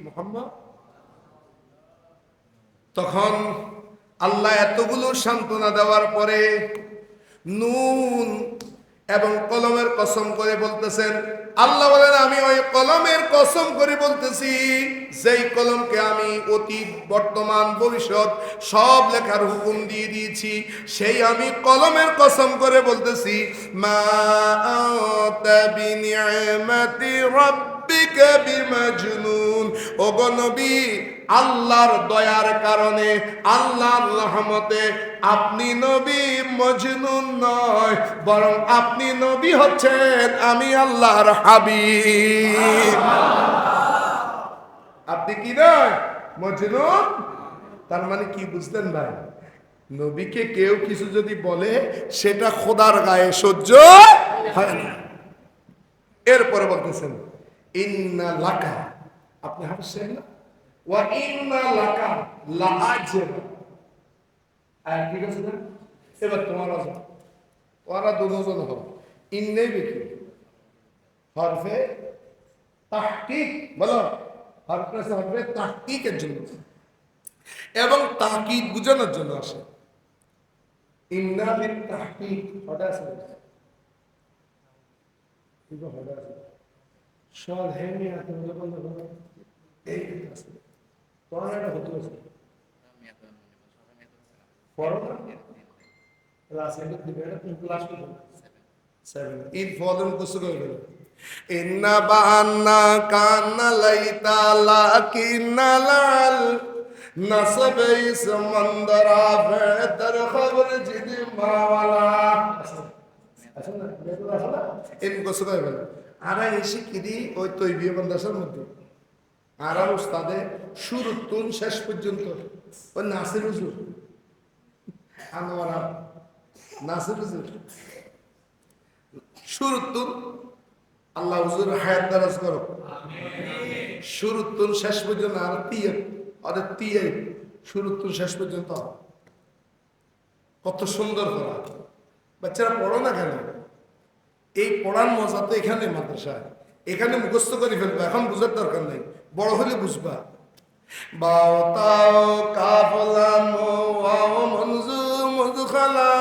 মুহাম্মদ। তখন আল্লাহ এতগুলো সান্ত্বনা দেওয়ার পরে নুন এবং কলমের কসম করে বলতেছেন, আল্লাহ বলেন আমি ওই কলমের কসম করে বলতেছি যেই কলমকে আমি অতীত বর্তমান ভবিষ্যৎ সব লেখার হুকুম দিয়ে দিয়েছি, সেই আমি কলমের কসম করে বলতেছি মা আতা বিনিআমাতি রাব্বিকা বিমাজনুন। ওগো নবী, আল্লাহর দয়ার কারণে আল্লাহর রহমতে আপনি নবী মজনুন নয়, বরং আপনি নবী হচ্ছেন আমি আল্লাহর হাবিব। আপনি কি নয় মজনুন। তার মানে কি বুঝলেন ভাই? নবীকে কেউ কিছু যদি বলে সেটা খোদার গায়ে সহ্য হয় না। এরপরে বলতেছেন ইন্না লাকা, আপনি হাসছেন না, ওয়া ইন্না লাকা লাআজর। আর ঠিক আছে না? এবার তোমার আজান ওরা দুজন হবে ইন্নেই বেশি হরফে তাহকিক, বলো হরফে তাহকিকের জন্য এবং তাহকিক বোঝানোর জন্য আসে। ইন্না বিত তাহকিক হঠাৎ আছে, ঠিক হঠাৎ আছে সল হেমি আছে বলে বলে এই আছে তোরা এটা হতে আছে ফরমাল ক্লাস এর দিকে এটা ক্লাস করব 7 ইন ফরম কোসো গেল ইন্না বান্না কান্না লাইতা লাকিনাল নসব সমন্দর আফে দর খবর জিদ মাওয়ালা। আসলে বেদু আসলে ইন কোসো গেল আর এসে কিদি ওই তৈবিয়ে বন্দাসের মধ্যে আর উস্তাদে শুরু তুন শেষ পর্যন্ত ওই নাসির হুজুর আনোয়ারা নাসির হুজুর শুরুতুন আল্লাহ হুজুর হায়াত দারাজ করো আমিন। শুরুতুন শেষ পর্যন্ত আর তিয়াই শুরুতুন শেষ পর্যন্ত কত সুন্দর পড়া। বাচ্চারা পড়ো না কেন? এই পড়ার মজা তো এখানে মাদ্রাসায়, এখানে মুখস্থ করে ফেলবে, এখন বুঝার দরকার নেই, বড় হলে বুঝবা। বাও তাও কাফলা ওয়াও মনজুম মুদখালা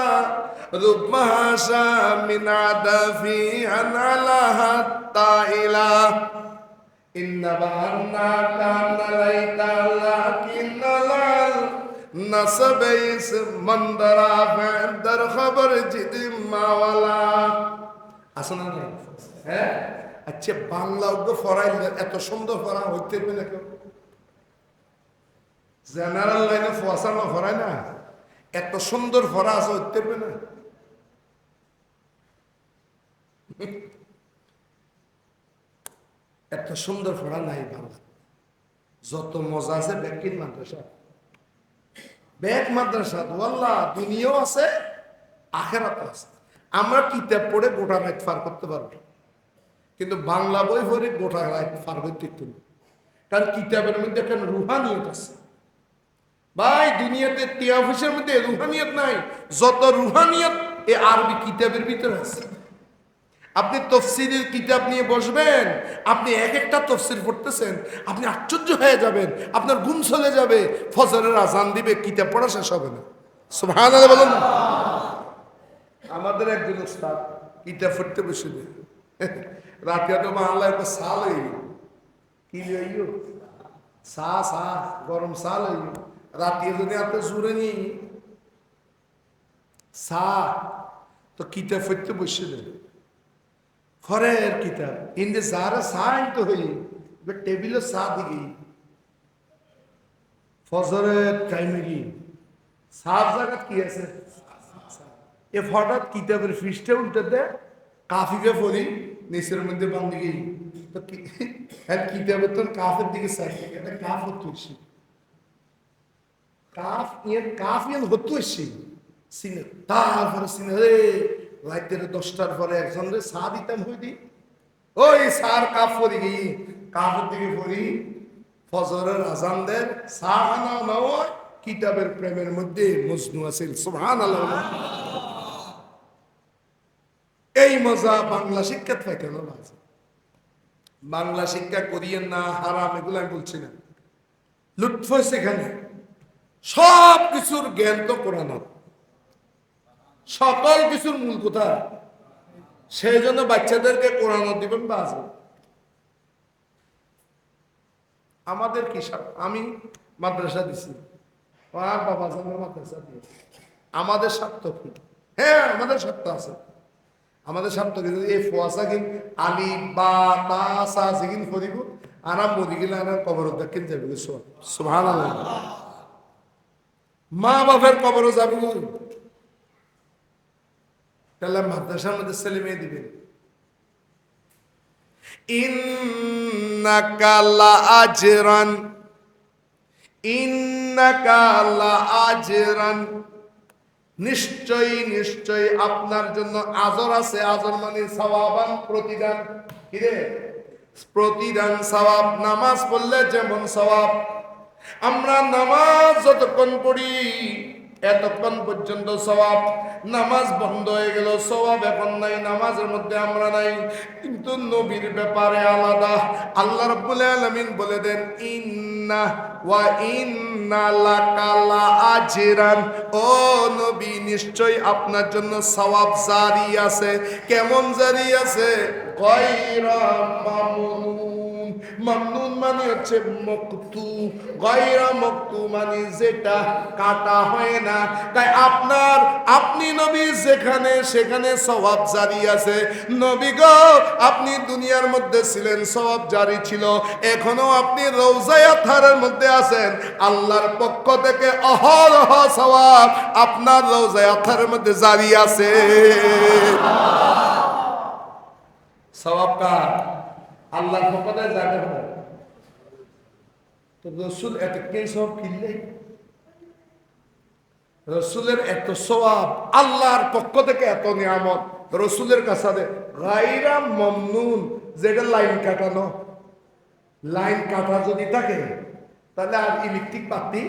রূপমাশা মিন আদাফি আনালা হাত্তা ইলা ইন্না বান্না কানা লাইতা লাকিনাল নাসবাইস মন্দরা ফাদর খবর জিদ মাওয়ালা। আসনা না হ্যাঁ? আচ্ছা বাংলা ওকে ফরাইলে এত সুন্দর ফরা হইতে পারে না কেউ? জেনারেল লাইনে ফসানো ফরায় না, এত সুন্দর ফরা আছে হইতে পারে না? এত সুন্দর পড়া নাই বাংলা। যত মজা আছে ব্যাকিন মাদ্রাসা, ব্যাক মাদ্রাসা ওয়াল্লাহ, দুনিয়াও আছে আখেরাত আছে। আমরা কিতাব পড়ে গোটা রাত পার করতে পারবো, কিন্তু বাংলা বই পড়ে গোটা রাত পার করতে পারবো না। কারণ কিতাবের মধ্যে একটা রুহানিয়ত আছে ভাই। দুনিয়াতে তিয়াফিসের মধ্যে রুহানিয়ত নাই, যত রুহানিয়ত এই আরবি কিতাবের ভিতরে আছে। আপনি তফসিরের কিতাব নিয়ে বসবেন, আপনি এক একটা তফসির পড়তেছেন, আপনি আশ্চর্য হয়ে যাবেন, আপনার ঘুম চলে যাবে, ফজরের আজান দিবে, কিতাব পড়া শেষ হবে না। সুবহানাল্লাহ বলুন। আমাদের একজন উস্তাদ কিতাব পড়তে বসে রাতে তো বাংলা একটা সাল হইল, কি হইল সা গরম সাল হইল, রাতে যদি আপনি জুড়ে নি সা, তো কিতাব পড়তে বসে দেন ফরের কিতাব ইন্দে যারা সা আনতে হই টেবিলে সা দিকে ফজরের টাইমে কি সাত জায়গা কি আছে এ হঠাৎ কিতাবের ফিসটা উল্টে দেয়, কাফিকে পড়ি নিচের মধ্যে বাম দিকে, তো হ্যাঁ কিতাবের তো কাফের দিকে সাইড থেকে এটা কাফ হতো কাফ ইয়ে হতো সিনে, তারপরে সিনে রে রাতের 10টার পরে একজন রে চা দিতাম হইদি, ওই সার কাপ পরি গিয়ে কাপের দিকে পড়ি, ফজরের আজান দেন, চা খানা নাও, কিতাবের প্রেমের মধ্যে মজনু আছেন। সুবহানাল্লাহ। এই মজা বাংলা শিক্ষা পাইতে না। বাংলা শিক্ষা করিয়েন না, হারাম এগুলো আমি বলছি না, লুৎফ সেখানে সব কিছুর জ্ঞান তো কোরআন, সকল কিছুর মূল কথা। সেই জন্য বাচ্চাদেরকে কোরআন দিবেন বাজ। আমাদের কি আমি মাদ্রাসা দিছি, আর বাবা জানা মাদ্রাসা দিয়ে আমাদের স্বার্থ কি? হ্যাঁ আমাদের স্বার্থ আছে, আমাদের স্বার্থ কি? এই ফোয়াশা কিন আলি বা তা সা সিকিন করিব, আরাম মরি গেলে আরাম কবর দেখেন যাবে। সুবহানাল্লাহ। মা বাপের কবরও যাবে, তাহলে মাদ্রাসার মধ্যে ছেলে মেয়ে দিবেন। ইন্নাকা লাআজরান, ইন্নাকা লাআজরান, নিশ্চয়ই নিশ্চয়ই আপনার জন্য আজর আছে। আজর মানে সওয়াবান, প্রতিদান। কি রে? প্রতিদান, সওয়াব। নামাজ পড়লে যেমন সওয়াব, আমরা নামাজ যতক্ষণ পড়ি এতক্ষণ পর্যন্ত সওয়াব, নামাজ বন্ধ হয়ে গেল সওয়াব এখন নাই, নামাজের মধ্যে আমরা নাই। কিন্তু নবীর ব্যাপারে আলাদা। আল্লাহ রাব্বুল আলামিন বলে দেন ইন্না ওয়া ইন্না লাকা লাআজরান, ও নবী নিশ্চয় আপনার জন্য সওয়াব জারি আছে। কেমন জারি আছে? গায়রা মামনুন। মামনুন মানে হচ্ছে মকতু, গায়রা মকতু মানে যেটা কাটা হয় না। তাই আপনি নবী যেখানে সেখানে সওয়াব জারি আছে। নবী গো আপনি দুনিয়ার মধ্যে ছিলেন, সওয়াব জারি ছিল, এখনো আপনি রওজায়ে আতহারের মধ্যে আছেন। আল্লাহর পক্ষ থেকে অহরহ সওয়াব আপনার রওজায়ে আতহারের মধ্যে জারি আছে। সওয়াব কার? আল্লাহর পক্ষ থেকে জারি হয়। তো রাসূল এত কেন সওয়াব কিনলে? রসুলের এত সওয়াব, আল্লাহর পক্ষ থেকে এত নিয়ামত রসুলের কাছে। গায়রা মামনুন, যেটা লাইন কাটানো, লাইন কাটা যদি থাকে তাহলে আর ইলেকট্রিক বাতি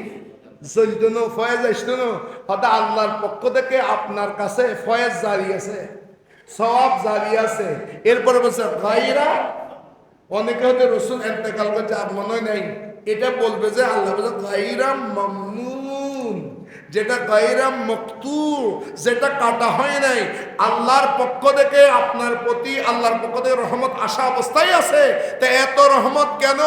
জ্বলতো না, ফয়েজ আসতো না। হয়তো আল্লাহর পক্ষ থেকে আপনার কাছে ফয়েজ জারি আছে, সওয়াব জারি আছে। এরপরে বলছে গায়রা, অনেকে হয়তো রসুল ইন্তেকাল করছে আর মনে নাই, এটা বলবে যে আল্লাহ বলছে গায়রা মামনুন, যেটা গায়রা মকতু, যেটা কাটা হয় নাই। আল্লাহর পক্ষ থেকে আপনার প্রতি আল্লাহর পক্ষ থেকে রহমত আসা অবস্থায় আছে। তা এত রহমত কেন?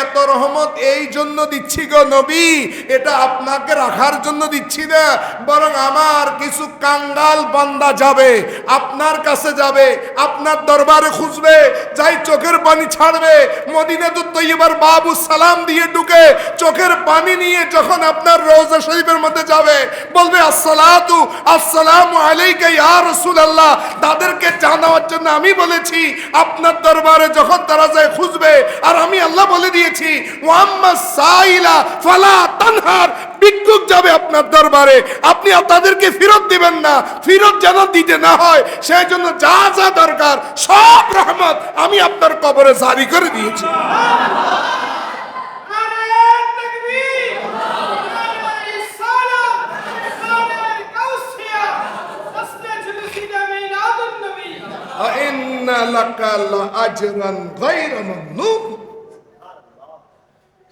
এত রহমত এই জন্য দিচ্ছি গো নবী, এটা আপনাকে রাখার জন্য দিচ্ছি না, বরং আমার কিছু কাঙ্গাল বান্দা যাবে আপনার কাছে, যাবে আপনার দরবারে খুঁজবে, যাই চোখের পানি ছাড়বে, মদিনাতুত তৈয়্যিবার বাবু সালাম দিয়ে ঢুকে চোখের পানি নিয়ে যখন আপনার রওজা শরীফের মধ্যে যাবে, বলবে আসসালাতু আসসালামু আলাইকা ইয়া রাসূলুল্লাহ। তাদেরকে জানাওয়ার জন্য আমি বলেছি আপনার দরবারে যখন তারা যায় খুঁজবে, আর আমি আল্লাহ বলে দিয়েছি ওয়াম্মা সাইলা ফালা তানহার, ভিক্ষুক যাবে আপনার দরবারে, আপনি তাদেরকে ফেরত দিবেন না, ফেরত যেন দিতে না হয় সেই জন্য যা যা দরকার সব রহমত আমি আপনার কবরে জারি করে দিয়েছি।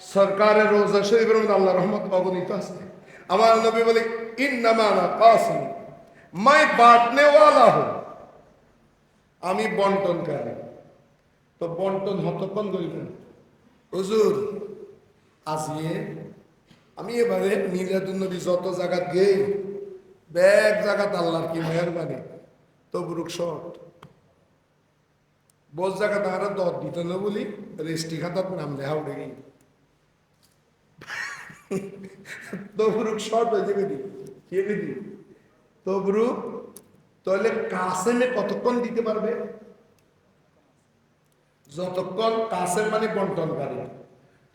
সরকারের রোজা শরীফের মধ্যে আল্লাহ রহমত অগণিত আছে। আমার নবী বলে ইন্নামা আনা কাসিম, मैं बांटने वाला हूं, আমি বন্টনকারী। তো বন্টন হতক্ষণ করিবেন হুজুর আজিয়ে আমি এবারে মিলাদুন্নবী যত জায়গা গেই ব্যাগ জায়গাত আল্লাহর কি মেহরবানি তবরুক শর্ট বোঝ জায়গা তারা দর দিতে না বলি রেস্টি খাতার নাম লেখা উঠে গেই তবরুক শর্ট হয়ে যাবে দি কে দি তবরুক। তাহলে কাসেমে কতক্ষণ দিতে পারবে? যতক্ষণ কাসেম মানে বন্টনকারী।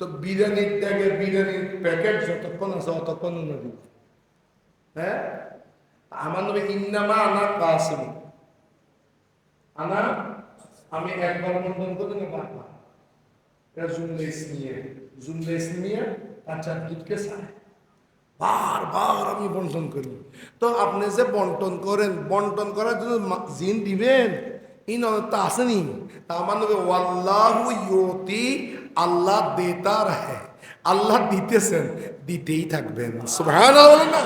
তো বিরিয়ানির ত্যাগে বিরিয়ানির প্যাকেট যতক্ষণ আছে অতক্ষণ নবী। হ্যাঁ, আমার নবী ইন্নামা আনা কাসেম, আনা আমি একবার বন্টন করি না বারবার। এটা জুমলে ইসলামিয়া আচ্ছা দুধকে চায় বারবার আমি বন্টন করি। তো আপনি যে বন্টন করেন, বন্টন করার জন্য জিন দিবেন এই নজরটা আসেনি। তা আমার নবী ওয়াল্লাহু ইউতি, আল্লাহ দেতার হ্যাঁ, আল্লাহ দিতেছেন, দিতেই থাকবেন। সুবহানাল্লাহ বলেন না?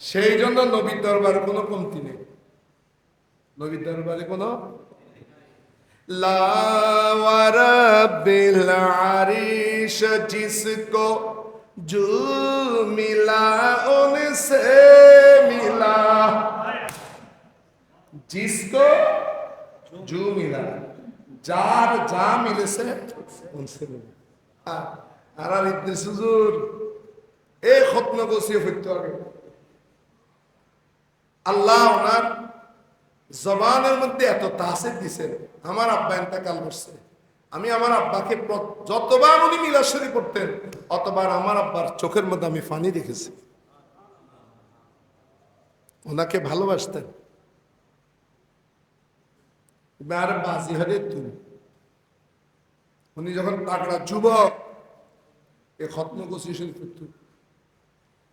সেই জন্য নবীর দরবারে কোনো কমতি নেই, নবীর দরবারে কোনো লা ওয়া রাব্বিল আরিশ জিসকো जो मिला उनसे मिला, जिसको जो मिला जार जा मिले से उनसे मिला। আর ইদ্রিস হুজুর এই খতম গোসিয়ে ফিরতে হবে। আল্লাহ ওনার জবানের মধ্যে এত তাসির দিছেন। আমার আব্বা ইন্তেকাল করছে, আমি আমার আব্বাকে যতবার উনি মিলাদ শরীফ পড়তেন অতবার আমার আব্বার চোখের মধ্যে আমি পানি দেখেছি। ওনাকে ভালোবাসতেন। আর বাজি হলে তুমি উনি যখন তাগড়া যুবক এ খতম গোসি শরীফ পড়তেন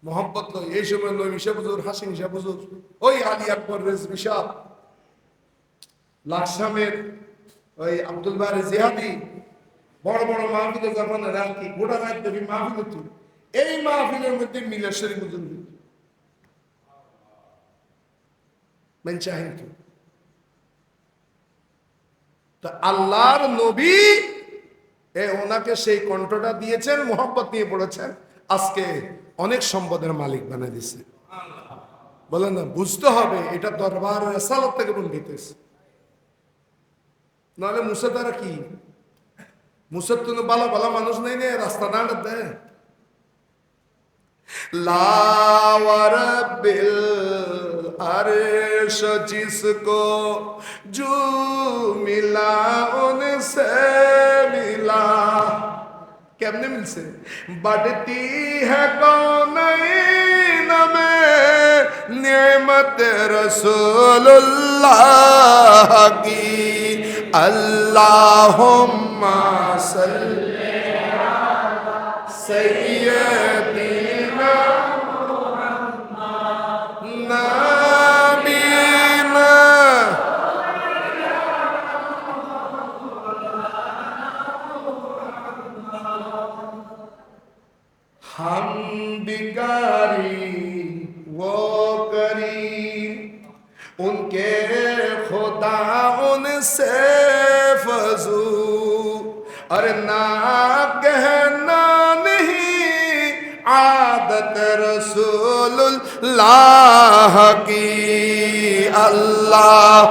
মোহাম্মত নয়। এই সময় নয় মিশা হুজুর, হাসিন শাহ হুজুর, ওই আলী আকবর রেজভী সাহেব, লাকসামের ওই আব্দুল বারি জিহাদি, বড় বড় মাহফিলে যখন রাখি গোটা রাত দেবী মাহফিল হতো, এই মাহফিলের মধ্যে মিলাদ শরীফ হুজুর মেনচাহিন। তো আল্লাহর নবী ওনাকে সেই কণ্ঠটা দিয়েছেন, মোহাম্মত নিয়ে পড়েছেন, আজকে অনেক সম্পদের মালিক বানিয়ে দিছে। বলেন না, বুঝতে হবে এটা দরবার রেসালত থেকে বন্ধিত হয়েছে। নাহলে মুসা তারা কি মুসার তো বালা বালা মানুষ নেই নে রাস্তা দাঁড় দেয়। লা ওয়া রাব্বিল আরশ জিসকো জু মিলা উনসে মিলা। কেমনে মিলছে? बढ़ती है कौनैन में नेमत रसूलुल्लाह की, अल्लाहुम्मा सल्ली अला सय्यदिना मुहम्मद नबीना। हम बिगारी वो करीम, उनके खुदा उनसे फजू, अरे ना कहना नहीं आदत रसूलुल्लाह की, अल्लाह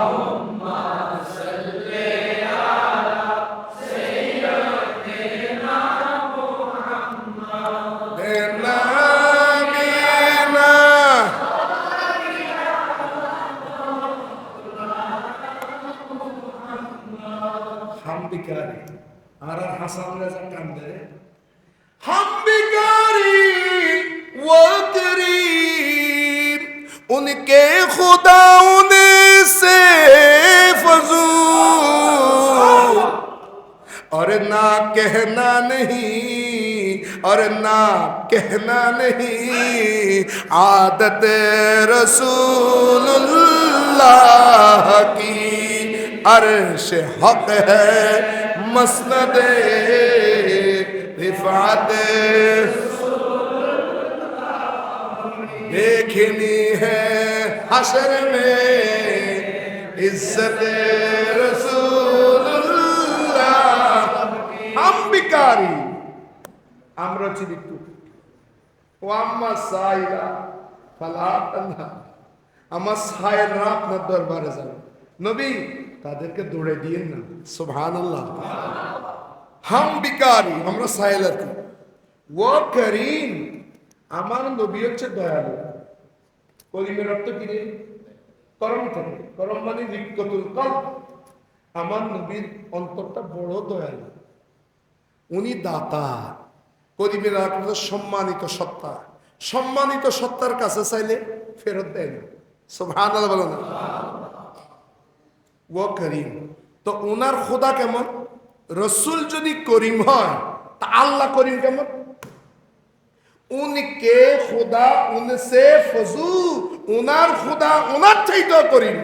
हम भिखारी আর হাসান রাজা কান্দে हम भिखारी वो करीम उनके खुदा उनसे फजूल और ना कहना नहीं और ना कहना नहीं आदत रसूलुल्लाह की अर्श हक है मसनद रिफात देखनी है हशर में इज्जत रसूलुल्लाह हम भिखारी আমরা চিরিকু ও আম্মা সাইরা ফালা তানহা আমার সাইরা আপনার দরবারে যান নবী তাদেরকে দৌড়ে দিয়েন না সুবহানাল্লাহ হাম বিকারি আমরা সাইলাতি ও করিম আমার নবী হচ্ছে দয়ালু করিমের অর্থ কি রে করম থেকে করম মানে রিক্কতুল কলব আমার নবীর অন্তরটা বড় দয়ালু উনি দাতা করিমের অর্থ সম্মানিত সত্তা সম্মানিত সত্তার কাছে চাইলে ফেরত দেয় না সুবহানাল্লাহ বলো না ও করিম তো ওনার খোদা কেমন রসুল যদি করিম হয় তা আল্লাহ করিম কেমন উনকে খোদা উনসে ফজু ওনার খোদা ওনার চাইতেও করিম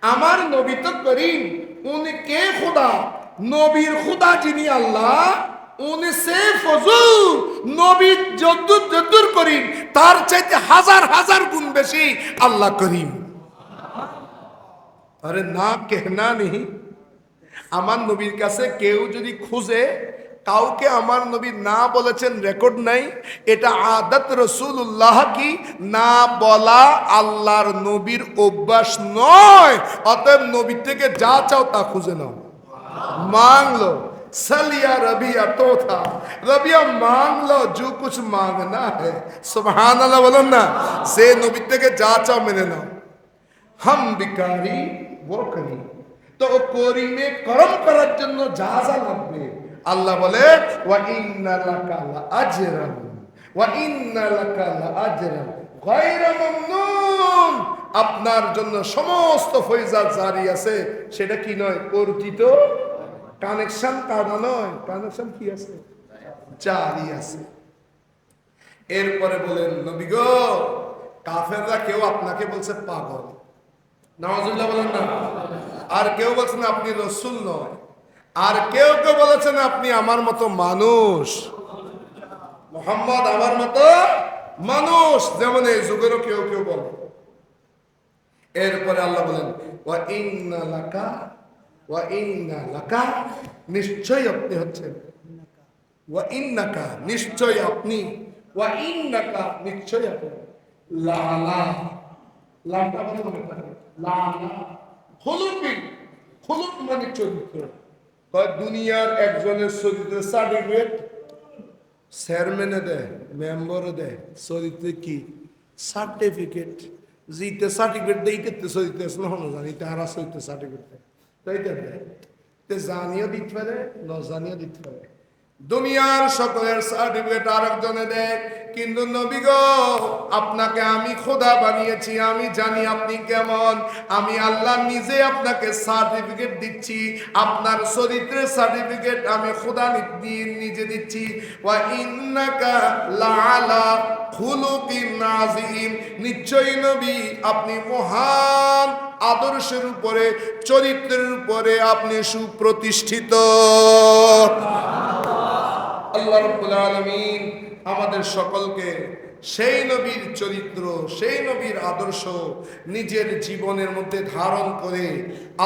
আমার নবী তো করিম উনকে খোদা নবীর খোদা যিনি আল্লাহ উনসে ফজু নবী যদ্দুর করিম তার চাইতে হাজার হাজার গুণ বেশি আল্লাহ করিম আরে না কেহনা নেই আমার নবীর কাছে কেউ যদি খুঁজে কাউকে আমার নবী না বলেছেন রেকর্ড নাই এটা আদত রাসূলুল্লাহ কি না বলা আল্লাহর নবীর অভ্যাস নয় অতএব নবী থেকে যা চাও তা খুঁজে নাও मांग लो सलिया रबिया तो था रबिया मांग लो जो कुछ मांगना है सुभान अल्लाह बोलो ना से नबी থেকে যা চাও মেনে নাও हम भिखारी वो करीम তো করিমে করম করার জন্য যা যা লাগবে আল্লাহ বলে ওয়া ইন্না লাকা লা আজরান ওয়া ইন্না লাকা লা আজরান গায়রা মামনুন আপনার জন্য সমস্ত ফয়সাল জারি আছে সেটা কি নয় অর্জিত কানেকশন কাটা নয় কানেকশন কি আছে জারি আছে এরপরে বলেন নবী গো কাফেররা কেউ আপনাকে বলছে পাগল নাউজুবিল্লাহ বলেন না আর কেউ বলছেন আপনি রাসূল নয় আর কেউ কেউ বলেছেন আপনি আমার মতো মানুষ মুহাম্মদ আমার মতো মানুষ যেমন এই যুগেরও কেউ কেউ বলে এরপরে আল্লাহ বলেন ওয়া ইন্না লাকা নিশ্চয় আপনি হচ্ছেন ওয়া ইন্নাকা নিশ্চয় আপনি ওয়া ইন্নাকা নিশ্চয় আপনি লালা লামটা বলে লালা খুলুক মানে চরিত্র দুনিয়ার একজনের চরিত্র সার্টিফিকেট চেয়ারম্যানে দেয় মেম্বারে দেয় চরিত্রে কি সার্টিফিকেট জিতে সার্টিফিকেট দেয় ইতে চরিত্র আছে না জানি তারা চরিত্র সার্টিফিকেট দেয় তাইতে দেয় তে জানিও দিতে পারে ন জানিও দিতে পারে দুনিয়ার সকলের সার্টিফিকেট আরেকজনে দেয় কিন্তু নবী গো আপনাকে আমি খোদা বানিয়েছি আমি জানি আপনি কেমন আমি আল্লাহ নিজে আপনাকে সার্টিফিকেট দিচ্ছি আপনার চরিত্রের সার্টিফিকেট আমি খোদা নিজে দিচ্ছি ওয়া ইন্নাকা লাআলা খুলুকিন আযীম নিশ্চয়ই নবী আপনি মহান আদর্শের উপরে চরিত্রের উপরে আপনি সুপ্রতিষ্ঠিত আল্লাহ রাব্বুল আলামিন আমাদের সকলকে সেই নবীর চরিত্র সেই নবীর আদর্শ নিজের জীবনের মধ্যে ধারণ করে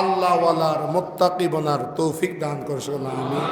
আল্লাহওয়ালার মুত্তাকি বনার তৌফিক দান করুন আমিন।